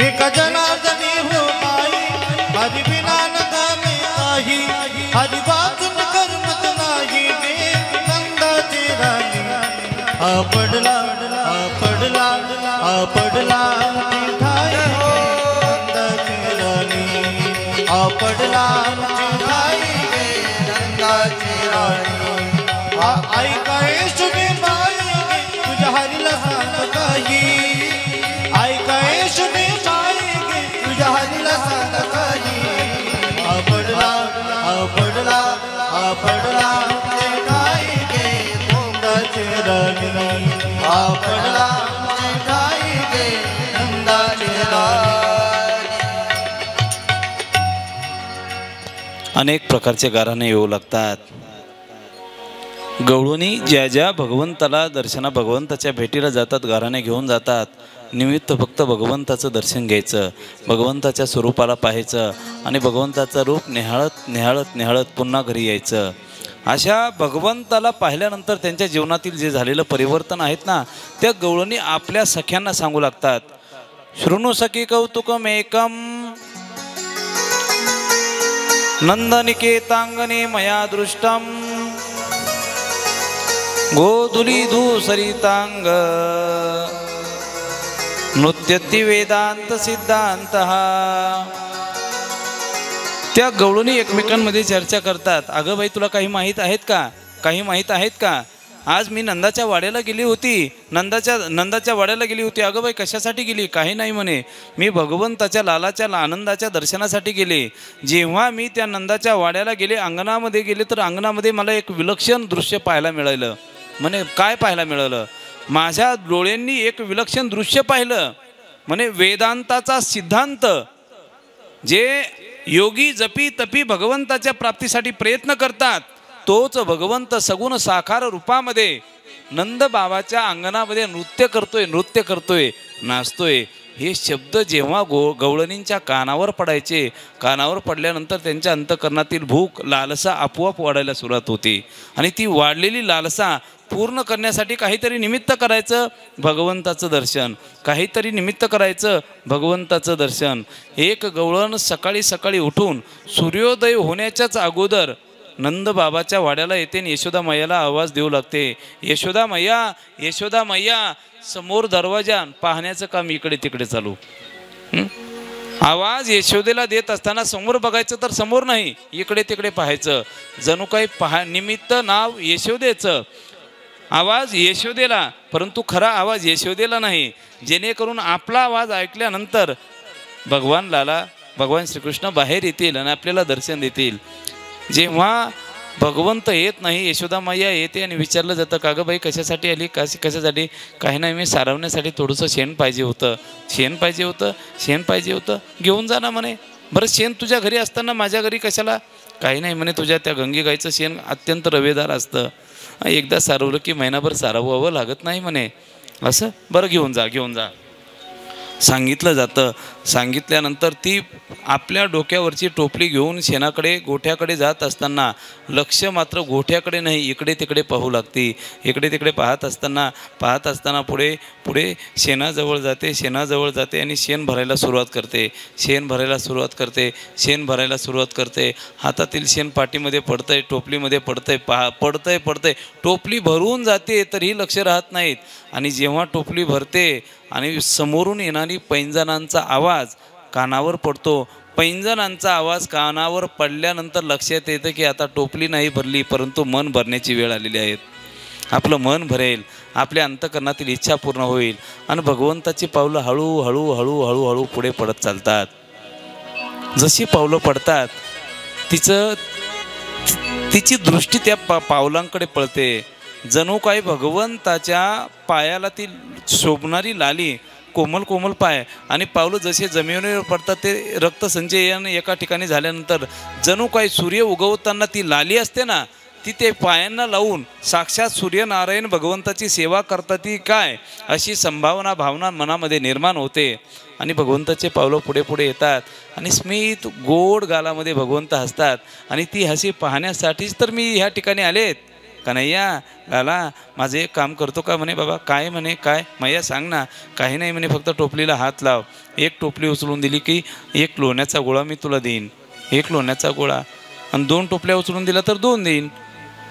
एक जनार्दनी भूबाई आदि विना गमी काही आदि वाचून करमत नाही नंदाची राणी आपडला आपडला आपडला ठाई नंदाची राणी आपडला ठाई नंदाची राणी ऐकाय सुने बाई तुझ्या हरीला सांग काही ऐकाय सुने बाई तुझ्या हरीला सांग काही आपडला आपडला आपडला ठाई गे नंदाची राणी आपडला ठाई गे नंदाची राणी. अनेक प्रकारचे गाराणे येऊ लागतात. गवळणी ज्या ज्या भगवंताला दर्शना भगवंताच्या भेटीला जातात गाराणे घेऊन जातात. निमित्त फक्त भगवंताचं दर्शन घ्यायचं, भगवंताच्या स्वरूपाला पाहायचं आणि भगवंताचं रूप निहाळत निहाळत निहाळत पुन्हा घरी यायचं. अशा भगवंताला पाहिल्यानंतर त्यांच्या जीवनातील जे झालेलं परिवर्तन आहेत ना, त्या गवळणी आपल्या सख्यांना सांगू लागतात. शृणु सखी कौतुकमेकम नंदनिकेतांगणे मया दृष्टम गोधुली धूसरितांग नृत्यती वेदांत सिद्धांत. त्या गवळणी एकमेकांमध्ये चर्चा करतात. अगं बाई, तुला काही माहीत आहेत का? काही माहीत आहेत का? आज मी नंदाच्या वाड्याला गेली होती, नंदाच्या वाड्याला गेली होती. अगं बाई, कशासाठी गेली? काही नाही म्हणे, मी भगवंताच्या लालाच्या आनंदाच्या दर्शनासाठी गेले. जेव्हा मी त्या नंदाच्या वाड्याला गेले, अंगणामध्ये गेले, तर अंगणामध्ये मला एक विलक्षण दृश्य पाहायला मिळालं. म्हणे काय पाहायला मिळालं? माझ्या डोळ्यांनी एक विलक्षण दृश्य पाहिलं. म्हणे वेदांताचा सिद्धांत, जे योगी जपी तपी भगवंताच्या प्राप्तीसाठी प्रयत्न करतात, तोच भगवंत सगुण साकार रूपामध्ये नंद बाबाच्या अंगणामध्ये नृत्य करतोय नाचतोय. हे शब्द जेव्हा गवळणींच्या कानावर पडायचे, कानावर पडल्यानंतर त्यांच्या अंतःकरणातील भूक लालसा आपोआप वाढायला सुरुवात होती. आणि ती वाढलेली लालसा पूर्ण करण्यासाठी काहीतरी निमित्त करायचं, भगवंताचं दर्शन. काहीतरी निमित्त करायचं, भगवंताचं दर्शन. एक गवळण सकाळी सकाळी उठून सूर्योदय होण्याच्याच अगोदर नंद बाबाच्या वाड्याला येते आणि यशोदा मैयाला आवाज देऊ लागते. यशोदा मैया, यशोदा मैया. समोर दरवाजा पाहण्याचं काम इकडे तिकडे चालू. आवाज यशोदेला देत असताना समोर बघायचं तर समोर नाही, इकडे तिकडे पाहायचं. जणू काही निमित्त नाव यशोदेचं, आवाज यशोदेला, परंतु खरा आवाज यशोदेला नाही. जेणेकरून आपला आवाज ऐकल्यानंतर भगवान श्रीकृष्ण बाहेर येतील आणि आपल्याला दर्शन देतील. जेव्हा भगवंत येत नाही, यशोदा मैया येते आणि विचारलं जातं का गं बाई कशासाठी आली, कशासाठी? काही नाही, मी सारवण्यासाठी थोडंसं शेण पाहिजे होतं. शेण पाहिजे होतं घेऊन जा ना म्हणे. बरं शेण तुझ्या घरी असताना माझ्या घरी कशाला? काही नाही म्हणे, तुझ्या त्या गंगी गाईचं शेण अत्यंत रवेदार असतं, एकदा सारवलं की महिनाभर सारवावं लागत नाही म्हणे. असं? बरं घेऊन जा सांगितलं जातं. सांगितल्यानंतर ती आपल्या डोक्यावरची टोपली घेऊन शेणाकडे गोठ्याकडे जात असताना लक्ष मात्र गोठ्याकडे नाही, इकडे तिकडे पाहू लागते. इकडे तिकडे पाहत असताना पुढे शेणाजवळ जाते आणि शेण भरायला सुरुवात करते. हातातील शेण पाठीमध्ये पडतंय, टोपलीमध्ये पडतंय. टोपली भरून जाते तरीही लक्ष राहत नाहीत. आणि जेव्हा टोपली भरते आणि समोरून येणारी पैंजणांचा आवाज कानावर पडतो, पैंजणांचा आवाज कानावर पडल्यानंतर लक्षात येतं की आता टोपली नाही भरली, परंतु मन भरण्याची वेळ आलेली आहे. आपलं मन भरेल, आपल्या अंतकरणातील इच्छा पूर्ण होईल आणि भगवंताची पावलं हळूहळू पुढे पडत चालतात. जशी पावलं पडतात तिची दृष्टी त्या पावलांकडे पळते. जणू काही भगवंताच्या पायाला ती शोभणारी लाली, कोमल पाय आणि पावलं जसे जमिनीवर पडतात ते रक्तसंचयन एका ठिकाणी झाल्यानंतर जणू काही सूर्य उगवताना ती लाली असते ना, ती ते पायांना लावून साक्षात सूर्यनारायण भगवंताची सेवा करतात ती काय, अशी भावना मनामध्ये निर्माण होते. आणि भगवंताचे पावलं पुढे येतात आणि स्मित गोड गालामध्ये भगवंत हसतात. आणि ती हसी पाहण्यासाठीच तर मी ह्या ठिकाणी आलेत. कन्हैया लाला, माझं एक काम करतो का म्हणे. बाबा काय म्हणे, काय मैया सांग ना. काही नाही म्हणे, फक्त टोपलीला हात लाव. एक टोपली उचलून दिली की 1 लोण्याचा गोळा मी तुला देईन. 1 लोण्याचा गोळा. आणि 2 टोपल्या उचलून दिला तर 2 देईन,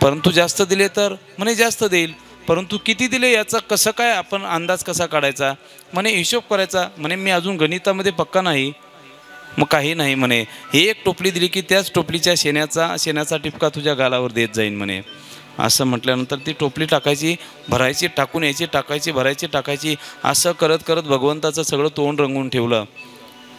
परंतु जास्त दिले तर म्हणे जास्त देईल. परंतु किती दिले याचा कसं काय आपण अंदाज कसा काढायचा म्हणे, हिशोब करायचा म्हणे. मी अजून गणितामध्ये पक्का नाही. मग काही नाही म्हणे, 1 टोपली दिली की त्याच टोपलीच्या शेणाचा टिपका तुझ्या गालावर देत जाईन म्हणे. असं म्हटल्यानंतर ती टोपली टाकायची, भरायची, टाकून यायची, टाकायची, भरायची, टाकायची. असं करत भगवंताचं सगळं तोंड रंगवून ठेवलं.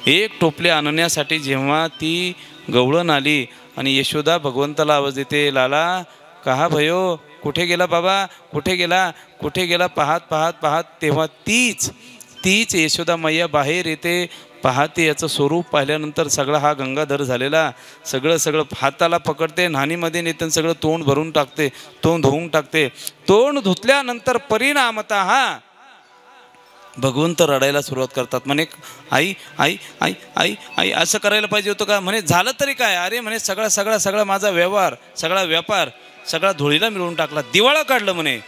1 टोपली आणण्यासाठी जेव्हा ती गवळण आली आणि यशोदा भगवंताला आवाज देते, लाला कहा भयो, कुठे गेला बाबा, कुठे गेला. पाहत तेव्हा तीच यशोदा मैया बाहेर येते. पाहते, याचं स्वरूप पाहिल्यानंतर सगळा हा गंगाधर झालेला सगळं हाताला पकडते, न्हाणीमध्ये नेते, सगळं तोंड भरून टाकते, तोंड धुवून टाकते. तोंड धुतल्यानंतर परिणामतः भगवंत रडायला सुरुवात करतात. म्हणे आई आई आई आई आई असं करायला पाहिजे होतं का म्हणे. झालं तरी काय, अरे म्हणे सगळा माझा व्यवहार, सगळा व्यापार सगळा धुळीला मिळवून टाकला, दिवाळा काढलं म्हणे.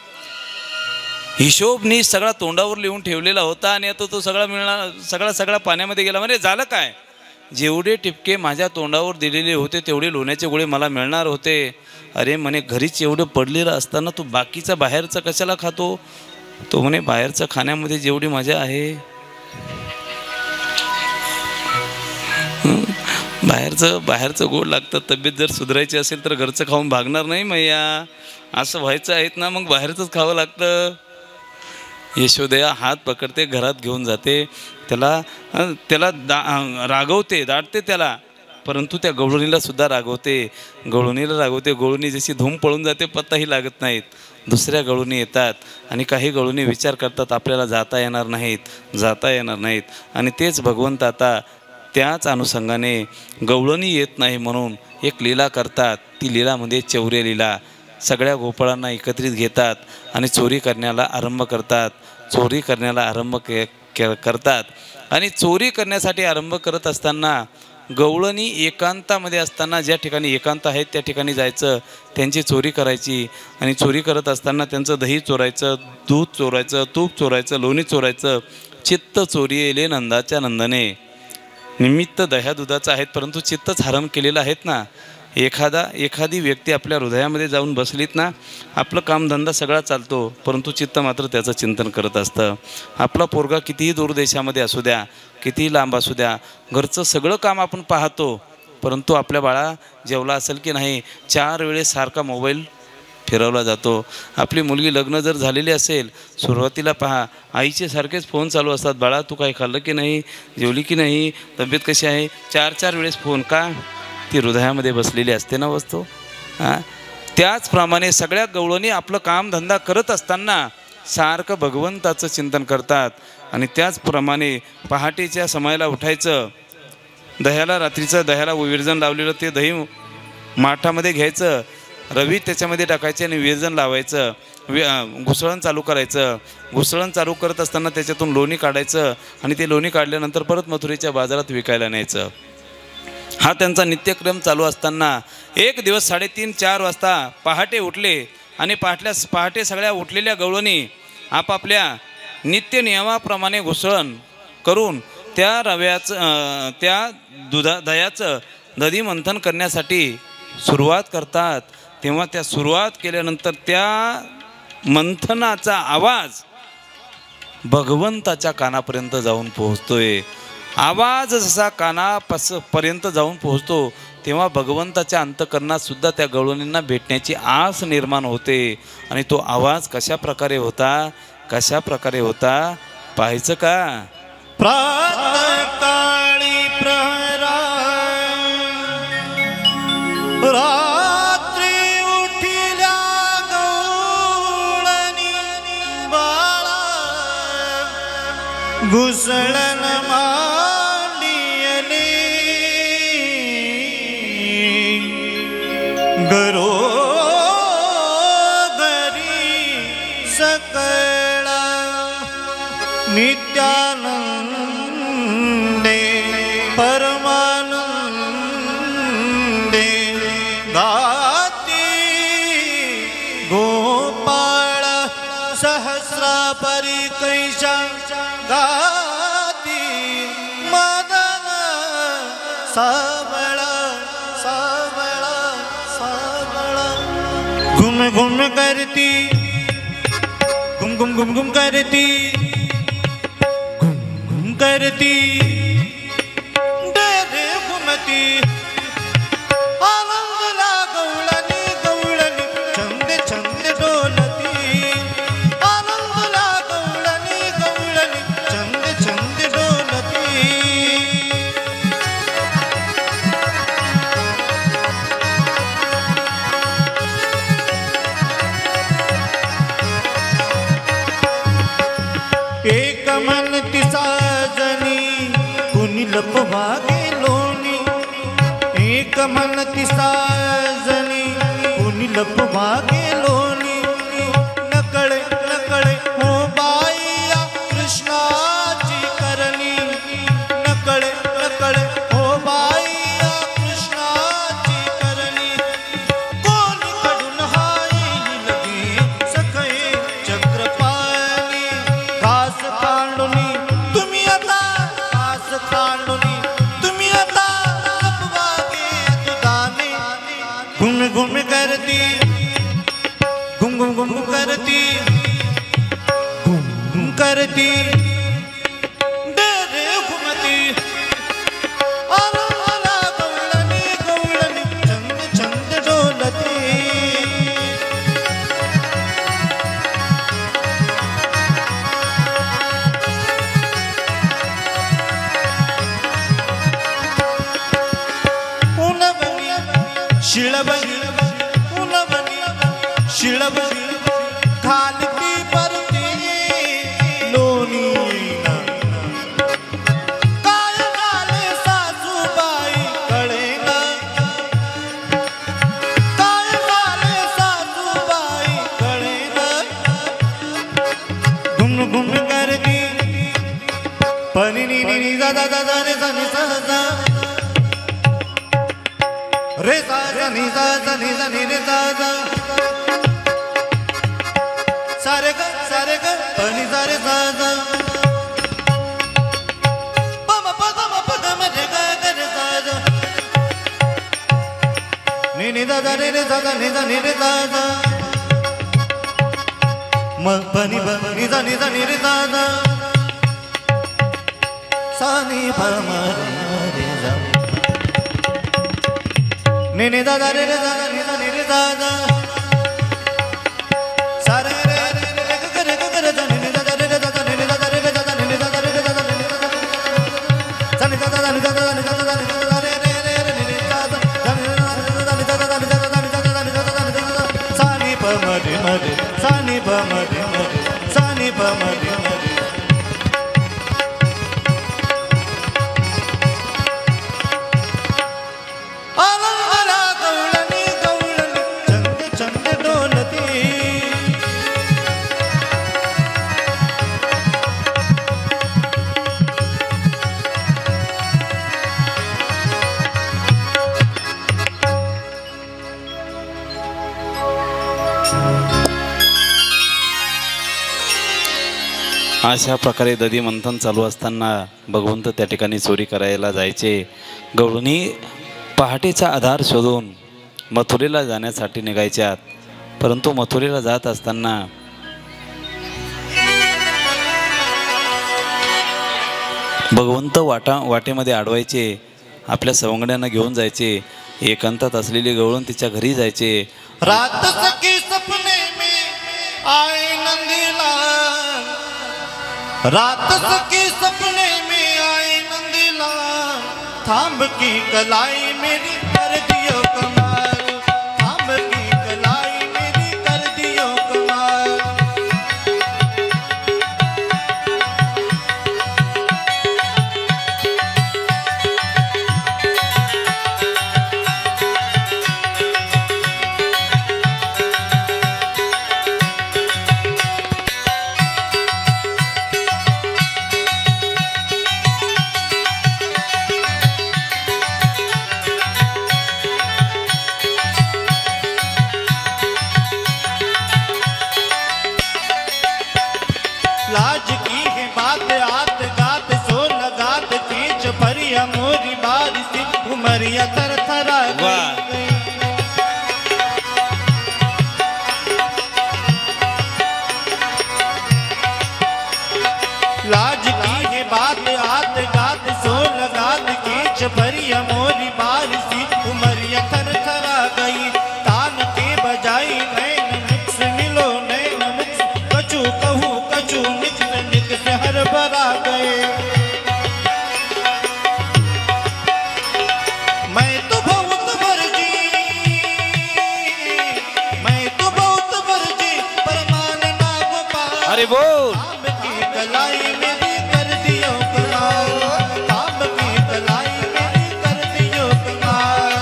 हिशोबनी सगळा तोंडावर लिहून ठेवलेला होता आणि आता तो सगळा पाण्यामध्ये गेला. म्हणजे झालं काय, जेवढे टिपके माझ्या तोंडावर दिलेले होते तेवढे लोण्याचे गोळे मला मिळणार होते. अरे म्हणे, घरीच एवढं पडलेलं असताना तू बाकीचा बाहेरचा कशाला खातो. तो म्हणे, बाहेरचं खाण्यामध्ये जेवढी मजा आहे, बाहेरचं गोड लागतं. तब्येत जर सुधारायची असेल तर घरचं खाऊन भागणार नाही मैया. असं व्हायचं आहेत ना, मग बाहेरचंच खावं लागतं. यशोदया हात पकडते, घरात घेऊन जाते. त्याला रागवते, दाटते त्याला, परंतु त्या गवळणीला सुद्धा रागवते. गवळणी जशी धूम पळून जाते, पत्ताही लागत नाहीत. दुसऱ्या गवळणी येतात आणि काही गवळणी विचार करतात आपल्याला जाता येणार नाहीत. आणि तेच भगवंत आता त्याच अनुषंगाने गवळणी येत नाही म्हणून एक लीला करतात. ती लीला म्हणजे चौर्य लीला. सगळ्या गोपाळांना एकत्रित घेतात आणि चोरी करण्याला आरंभ करतात. आणि चोरी करण्यासाठी आरंभ करत असताना गवळणी एकांतामध्ये असताना, ज्या ठिकाणी एकांत आहेत त्या ठिकाणी जायचं, त्यांची चोरी करायची. आणि चोरी करत असताना त्यांचं दही चोरायचं, दूध चोरायचं, तूप चोरायचं, लोणी चोरायचं. चित्त चोरीले नंदाच्या नंदने. निमित्त दह्या दुधाचं आहेत, परंतु चित्तच हरण केलेलं आहेत ना. एखादी व्यक्ती आपल्या हृदयामध्ये जाऊन बसलीत ना, आपलं कामधंदा सगळा चालतो, परंतु चित्त मात्र त्याचं चिंतन करत असतं. आपला पोरगा कितीही दूर देशामध्ये असू द्या, कितीही लांब असू द्या, घरचं सगळं काम आपण पाहतो, परंतु आपल्या बाळा जेवला असेल की नाही 4 वेळेस सारखा मोबाईल फिरवला जातो. आपली मुलगी लग्न जर झालेली असेल, सुरुवातीला पहा आईचे सारखेच फोन चालू असतात. बाळा तू काय खाल्लं की नाही, जेवली की नाही, तब्येत कशी आहे, 4 वेळेस फोन. का? ती हृदयामध्ये बसलेली असते ना वस्तू. त्याचप्रमाणे सगळ्या गवळणी आपलं कामधंदा करत असताना सारखं भगवंताचं चिंतन करतात. आणि त्याचप्रमाणे पहाटेच्या समयाला उठायचं, दह्याला रात्रीचं दह्याला विरजण लावलेलं ते दही माठामध्ये घ्यायचं, रवी त्याच्यामध्ये टाकायचे आणि विरजण लावायचं, घुसळण चालू करायचं. घुसळण चालू करत असताना त्याच्यातून लोणी काढायचं आणि ते लोणी काढल्यानंतर परत मथुरेच्या बाजारात विकायला न्यायचं. हा त्यांचा नित्यक्रम चालू असताना एक दिवस 3:30-4 वाजता पहाटे उठले आणि पहाटे सगळ्या उठलेल्या गवळणी आपापल्या नित्य नियमाप्रमाणे घुसळण करून त्या रव्याचं त्या दह्याचं दधी मंथन करण्यासाठी सुरुवात करतात. तेव्हा त्या सुरुवात केल्यानंतर त्या मंथनाचा आवाज भगवंताच्या कानापर्यंत जाऊन पोहोचतोय. आवाज जसा कानापर्यंत जाऊन पोहोचतो तेव्हा भगवंताच्या अंतःकरणात सुद्धा त्या गवळणींना भेटण्याची आस निर्माण होते. आणि तो आवाज कशा प्रकारे होता पाहायचं का? प्रातःकाळी प्रहरा रात्री उठिल्या गवळणी बाळा घुसळण मांडियली घरोघरी सकळ नित्यानंदे परमानंदे गाती गोपाळ सहस्रापरी कैशा गाती मदन साबळ साबळ साबळ घुम घुम करती घुम घुम घुम घुम करती करती डेरे घुमती आनंदला गवळणी गवळणी छंद छंद डोलती आनंदला गवळणी गवळणी छंद छंद डोलती एक मन तिचा लपवा गेलोनी एक मन तिसाजनी कुणी लपवा गेलोनी नकळे नकळे हो बाईया कृष्णाची करणी नकळे नकळे हो बाईया कृष्णाची करणी कोणी कडून हाई लगी सखळे चक्रपाणी घास कांडुनी तुम्ही आता कांडुनी तुम्ही आता लपवागे दुधाने घुम घुम करती घुम घुम घुम करती घुम घुम करती डेरे घुमती आला गवळणी गवळणी छंद छंद डोलती शिळबनी उनबनी शिळबनी खालती परती लोणी काय झाले सासूबाई कळेना काय झाले सासूबाई कळेना घुम घुम करती पनी नी नी जा जा जा रे सा नी सा सा रे सा सा नी सा सा नी सा नी रे सा सा सारे ग पनी सा रे सा सा प म प ग म रे ग रे सा सा नी नी दा रे रे सा सा नी सा नी रे सा सा म पनी ब नी सा नी रे सा सा सा नी प म रे सा नी नी दा रे रे दा नी दा नी रे दा दा सा रे रे रे रे ग रे दा नी नी दा रे रे दा नी नी दा रे रे दा नी नी दा रे रे दा नी नी दा सा नी दा दा नी दा दा नी दा दा रे रे रे रे नी नी दा दा नी दा दा नी दा दा नी दा दा नी दा दा नी दा दा नी दा दा मरे मरे सानी प मरे मरे सानी प मरे मरे आनंदला गवळणी गवळणी चंद चंद डोलती अशा प्रकारे दधी मंथन चालू असताना भगवंत त्या ठिकाणी चोरी करायला जायचे. गवळणी पहाटेचा आधार शोधून मथुरेला जाण्यासाठी निघायच्यात. परंतु मथुरेला जात असताना भगवंत वाटेमध्ये अडवायचे. आपल्या सवंगड्यांना घेऊन जायचे. एकांतात असलेली गवळण तिच्या घरी जायचे. रात सकी सपने में आए नंदीलाल रात सकी सपने में आए नंदीलाल थांब की कलाई मेरी कर दियो कमाल थांब की कलाई मेरी कर दियो कमाल लाज की है बात आत गात सो लगात खींच भरिया मोरी बारिश उमरिया थर थरा गई लाज की है बात आत गात सो लगात खींच भरिया मोरी बारिश उमरिया थर थरा गई तान के बजाई नैन मिक्स मिलो नैन मिक्स कचू कहूँ कचू मिक्स मिक्स हर भरा गए मैं तो बहुत वर्जी मैं तो बहुत वर्जी पर मानना गोपाल अरे बोल तांब की कलाई मेरी कर दियो कमाल तांब की कलाई मेरी कर दियो कमाल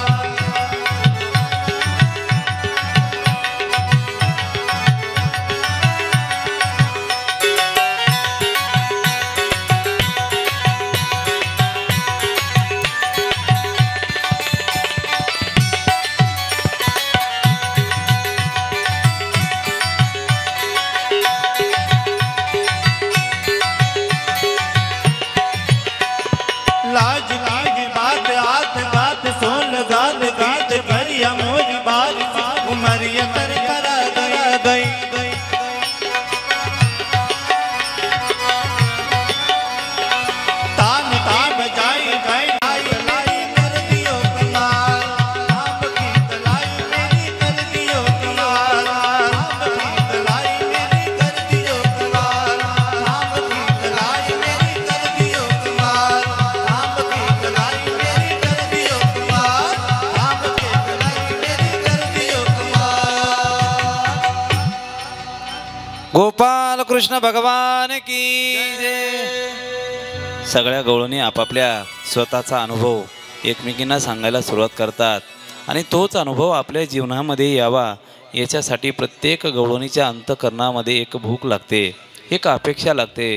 लाज की है बात आत गात सोन गात गात भरिया मोरी बारिश उमरिया तर करा गई तान की बजाई गई लाई कर दियो कमाल तांब की कलाई मेरी कर दियो कमाल तांब की कलाई मेरी कर दियो कमाल तांब की कलाई मेरी कर दियो कमाल तांब की कलाई मेरी कर दियो कमाल तांब की कलाई मेरी कर दियो कमाल गोपाल कृष्ण भगवान की जय. सगळ्या गवळणी आपापल्या स्वतःचा अनुभव एकमेकींना सांगायला सुरुवात करतात आणि तोच अनुभव आपल्या जीवनामध्ये यावा याच्यासाठी प्रत्येक गवळणीच्या अंतःकरणामध्ये एक भूक लागते, एक अपेक्षा लागते.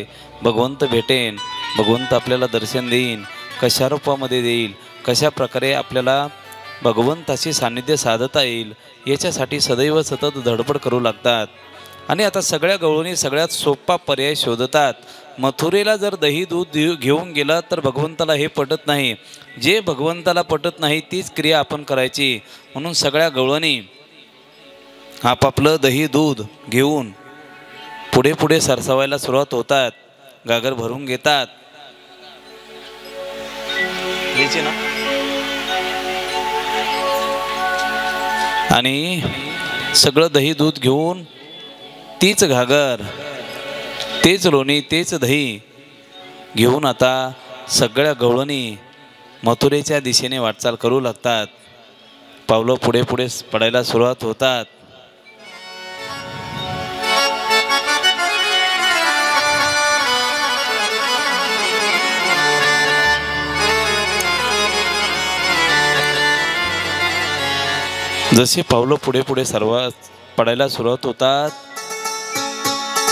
भगवंत भेटेन, भगवंत आपल्याला दर्शन देईन, कशा रूपामध्ये देईल, कशा प्रकारे आपल्याला भगवंताची सान्निध्य साधता येईल याच्यासाठी सदैव सतत धडपड करू लागतात. आणि आता सगळ्या गवळणी सगळ्यात सोपा पर्याय शोधतात. मथुरेला जर दही दूध घेऊन गेला तर भगवंताला हे पटत नाही. जे भगवंताला पटत नाही तीच क्रिया आपण करायची. म्हणून सगळ्या गवळणी आपापलं दही दूध घेऊन पुढे पुढे सरसावायला सुरुवात होतात. गागर भरून घेतात. घ्यायची ना. आणि सगळं दही दूध घेऊन तीच घागर, तेच लोणी, तेच दही घेऊन आता सगळ्या गवळणी मथुरेच्या दिशेने वाटचाल करू लागतात. पावलं पुढे पुढे पडायला सुरुवात होतात. जसे पावलं पुढे पुढे सर्वात पडायला सुरुवात होतात,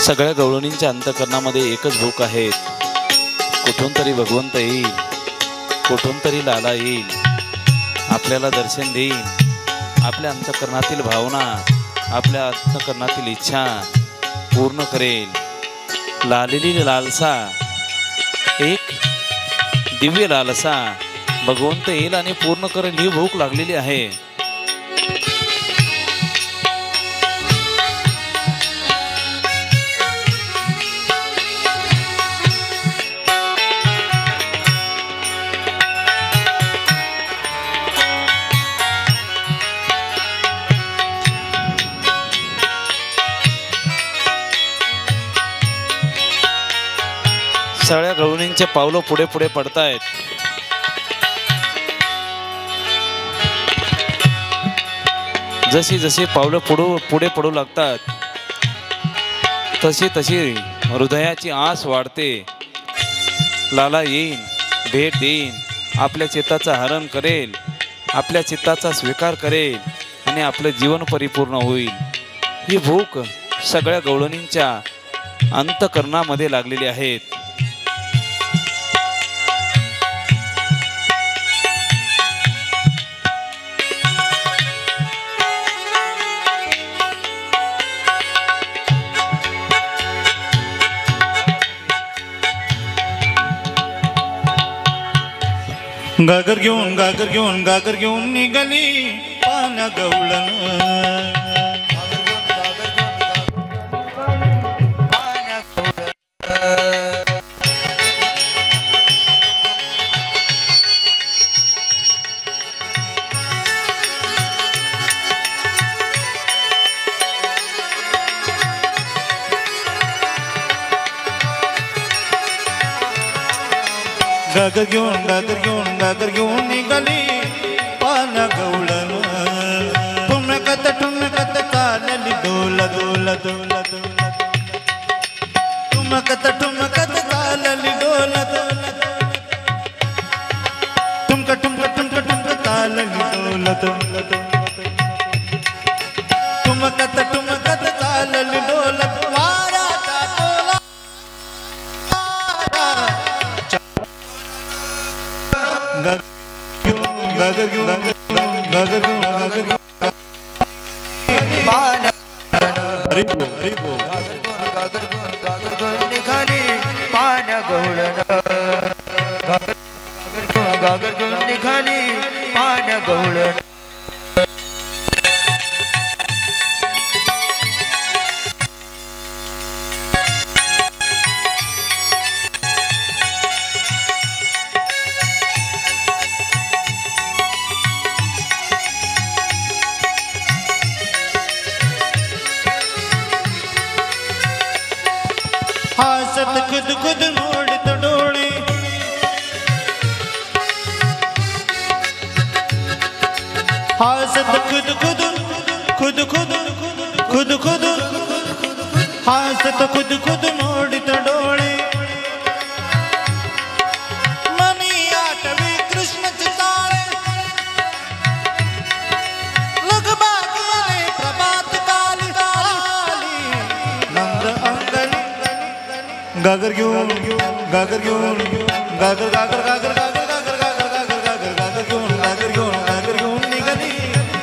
सगळ्या गवळणींच्या अंतःकरणामध्ये एकच भूक आहे, कुठून तरी भगवंत येईल, कुठून तरी लाला येईल, आपल्याला दर्शन देईल, आपल्या अंतःकरणातील भावना, आपल्या अंतःकरणातील इच्छा पूर्ण करेल। लालेली लालसा, एक दिव्य लालसा भगवंत येईल आणि पूर्ण करेल, ही भूक लागलेली आहे। सगळ्या गवळणींचे पावलं पुढे पुढे पडतायत। जशी जशी पावलं पुढे पडू लागतात, तशी तशी हृदयाची आस वाढते। लाला येईन, भेट देईन, आपल्या चित्ताचं हरण करेल, आपल्या चित्ताचा स्वीकार करेल आणि आपलं जीवन परिपूर्ण होईल। ही भूक सगळ्या गवळणींच्या अंतःकरणामध्ये लागलेली आहेत। गागर घेऊन निघाली पाण्या गवळण। गागर घेऊन निघाली पाण्या गवळण। ठुमकत चालली डोला डोला डोला डोला, ठुमकत चालली डोला डोला, ठुमक चालली डोला डोला, ठुमकत चालली डोला, वाऱ्याचा डोला गागर घेऊन निघाली पाण्या गवळण। गागर घेऊन निघाली पाण्या गवळण। हासत खुद मोडत डोळे, हासत खुद हासत खुद मोडत डोळे। मनी आठवे कृष्णचे ताळे, लगबा गेले प्रभात काली आली नंद अंगणी। गागर घेऊन गागर घेऊन गागर गागर गागर गागर गागर गागर गागर गागर घेऊन निघाली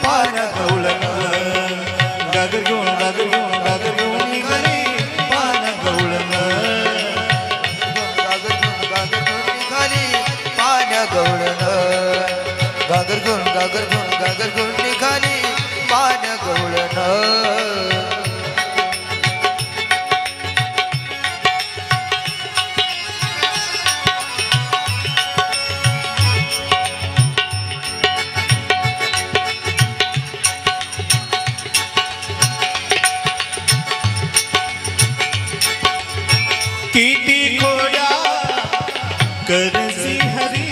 पाण्या गवळण। गागर घेऊन निघाली पाण्या गवळण। गागर घेऊन निघाली पाण्या गवळण। गागर घेऊन निघाली पाण्या गवळण। किती खोड्या करसी हरी,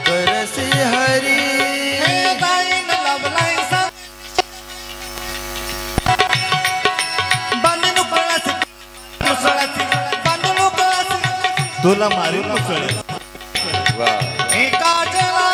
करसी हरी, जाईन लावलाय बांधून मुसळाची बांधून मुसळाची तुला मारी मुसळ एका जला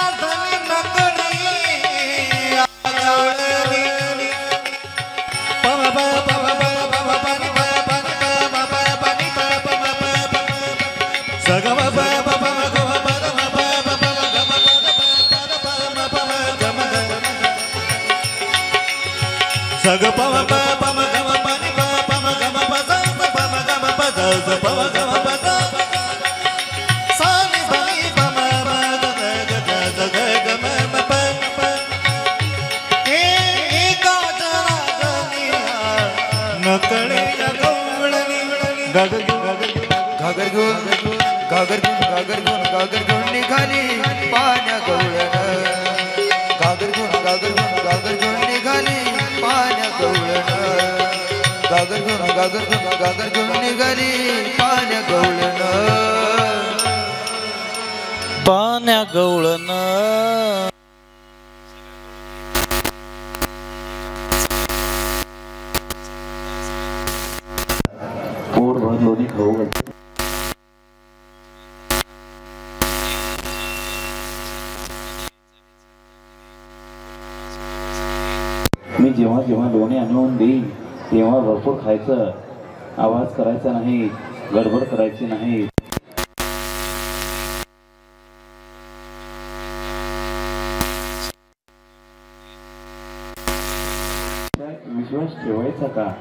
सग पम प पम गम पनि प पम गम प स पम गम प स पम गम प स सा नि प नि पम म ग ग ग ग ग म म प प हे एका जरागनी नकळे गवळणी गग घागर घेऊन निघाली पाण्या गवळण घागर घेऊन निघाली पाण्या गवळण घागर घेऊन निघाली पाण्या गवळण पाण्या गवळण पोटभर लोणी खाऊ घालते. मी जेव्हा जेव्हा लोणी आणून देईन तेव्हा भरपूर खायचं, आवाज करायचा नाही, गडबड करायची नाही. विश्वास ठेवायचा का?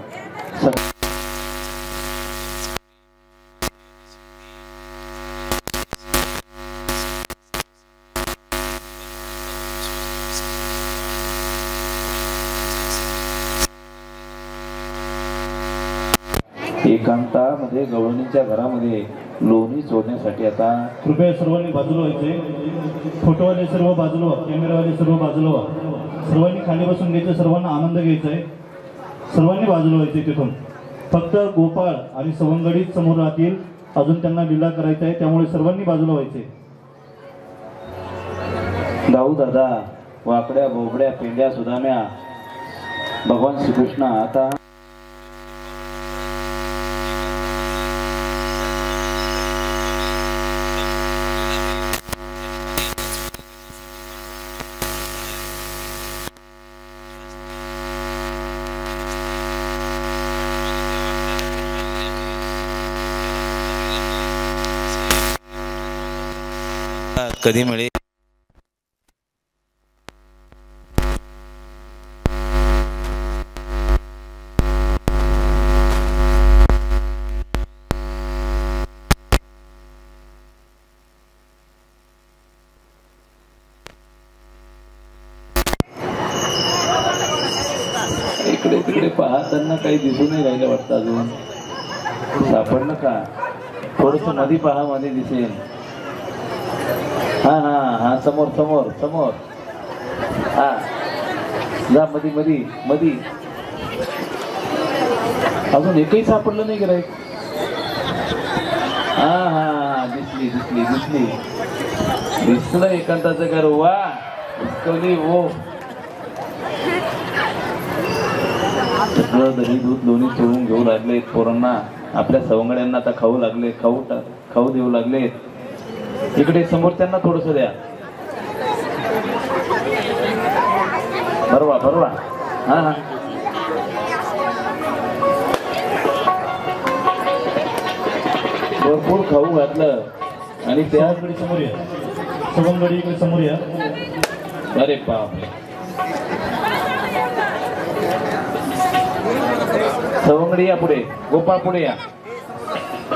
एकांतामध्ये गवळणीच्या घरामध्ये लोणी चोरण्यासाठी आता कृपया सर्वांनी बाजूला व्हायचे. फोटोवाले सर्व बाजूला व्हा, कॅमेरावाले सर्व बाजूला व्हा. सर्वांनी खाली बसून घ्यायचं, सर्वांना आनंद घ्यायचा आहे. सर्वांनी बाजूला व्हायचे. तिथून फक्त गोपाळ आणि सवंगडीत समोर राहतील, अजून त्यांना लीला करायचा आहे, त्यामुळे सर्वांनी बाजूला व्हायचे. दाऊ दादा, वाकड्या बोबड्या पेंड्या सुदाम्या, भगवान श्रीकृष्ण आता कधी मिळेल. इकडे तिकडे पाहताना काही दिसून नाही राहिलं वाटतं. अजून सापडलं का? थोडस मधी पहा, मध्ये दिसेल. हा हा हा, समोर समोर समोर. हा जा मधी मधी मधी. अजून एकही सापडलं नाही गिराईक. हा हा हा, दिसली दिसली दिसली दिसलं एकांताचं घर. वा दिसकवली हो. सगळं दही दूध लोणी चोळून घेऊ लागलेत. पोरांना आपल्या सवंगड्यांना आता खाऊ लागले, खाऊ देऊ लागलेत. इकडे समोर त्यांना थोडस द्या. बरोबर बरोबर. हा हा, भरपूर खाऊ घातलं. आणि त्या समोर या, सवंगडी इकडे समोर या. अरे बाप, सवंगडी या पुढे, गोपाळ पुढे या.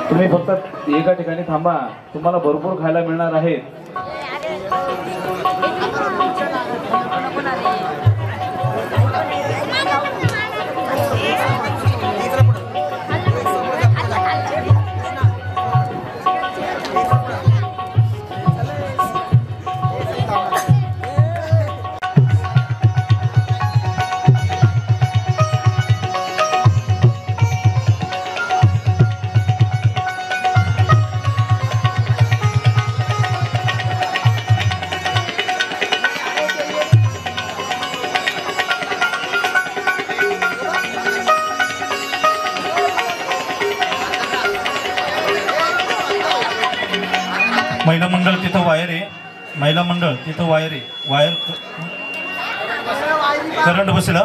तुम्ही फक्त एका ठिकाणी थांबा, तुम्हाला भरपूर खायला मिळणार आहे. महिला मंडळ तिथं वायर आहे. महिला मंडळ तिथं वायर आहे. वायर करंट बसला.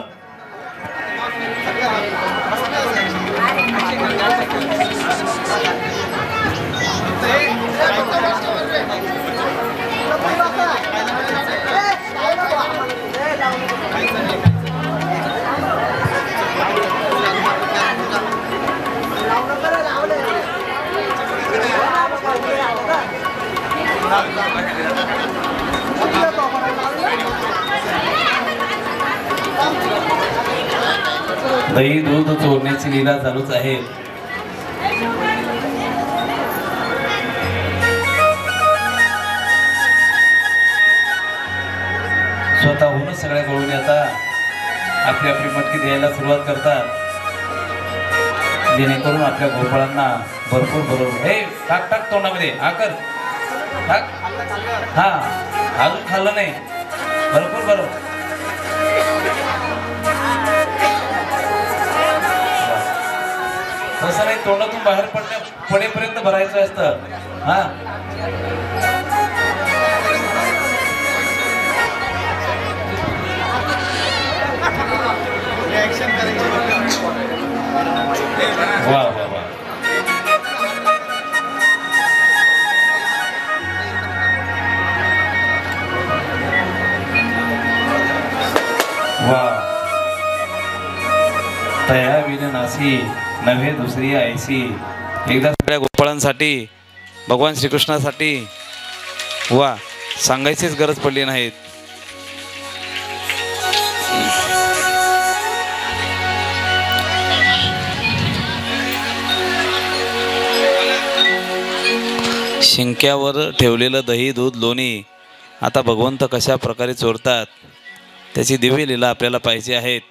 दही दूध चोरण्याची लीला चालूच आहे. स्वतःहूनच सगळ्या गवळणी आता आपली आपली मटकी द्यायला सुरुवात करतात, जेणेकरून आपल्या गोपाळांना भरपूर बरोबर. हे टाक टाक तोंडामध्ये आकर टाक. हा अजून खाल्लं नाही, भरपूर बरोबर. तसं नाही, तोंडातून बाहेर पडेपर्यंत भरायचं असतं. हा वा वा वा. वा तया विननासी नव्हे दुसरी ऐसी. एकदा सगळ्या गोपाळांसाठी, भगवान श्रीकृष्णासाठी वा सांगायचीच गरज पडली नाहीत. शिंक्यावर ठेवलेलं दही दूध लोणी आता भगवंत कशा प्रकारे चोरतात त्याची दिव्य लीला आपल्याला पाहिजे आहेत.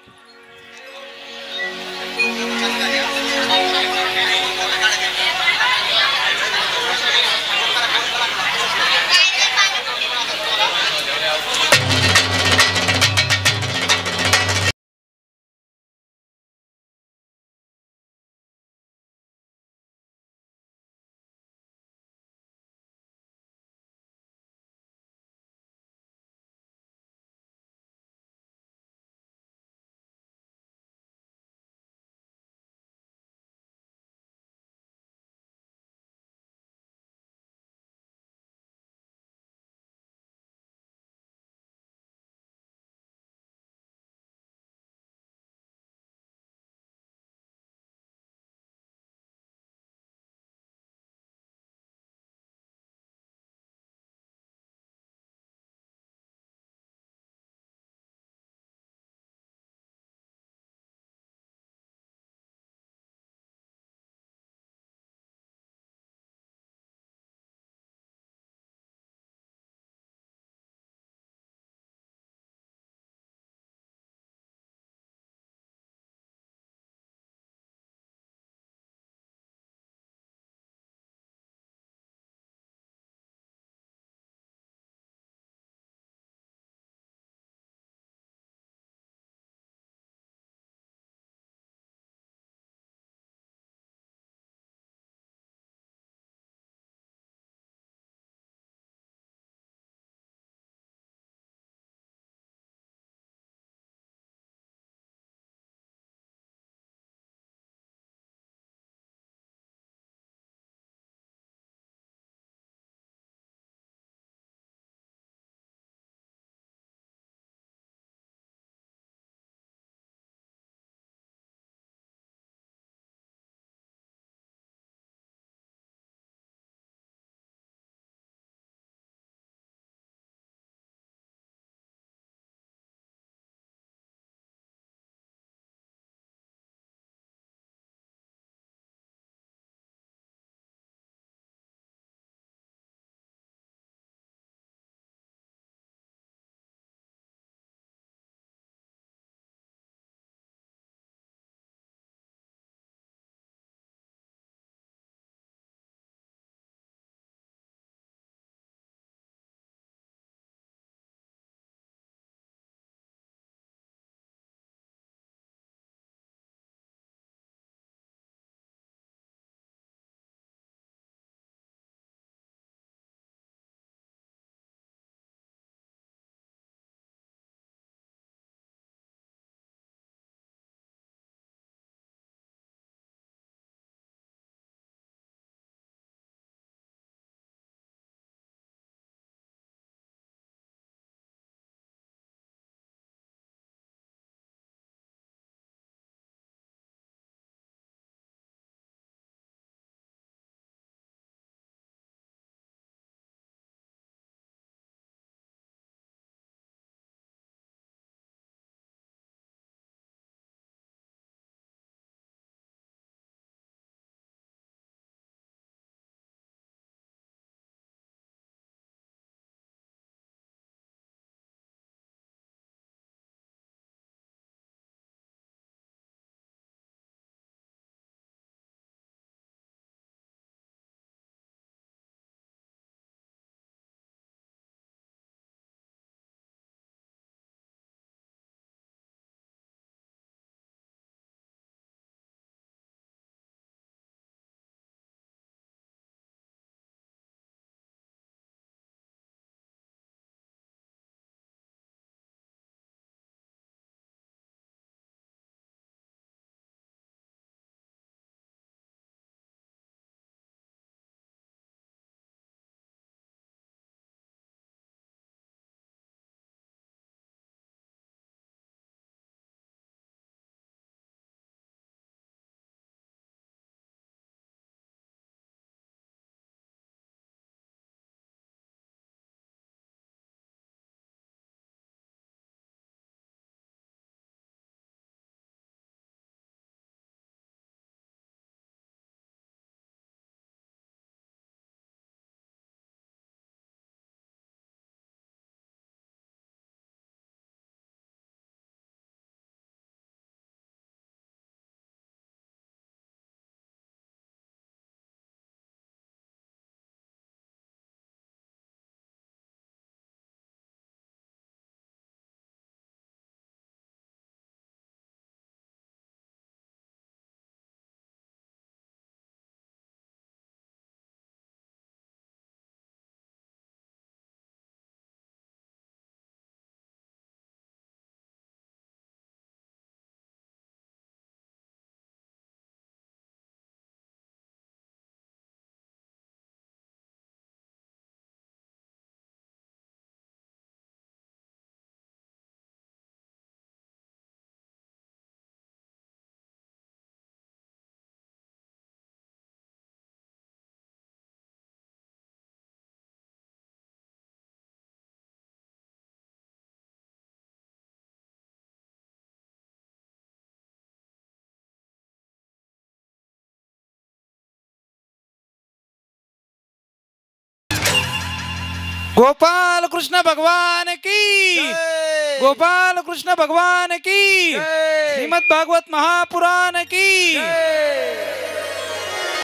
गोपाल कृष्ण भगवान की, गोपाल कृष्ण भगवान की, श्रीमद् भागवत महापुराण की।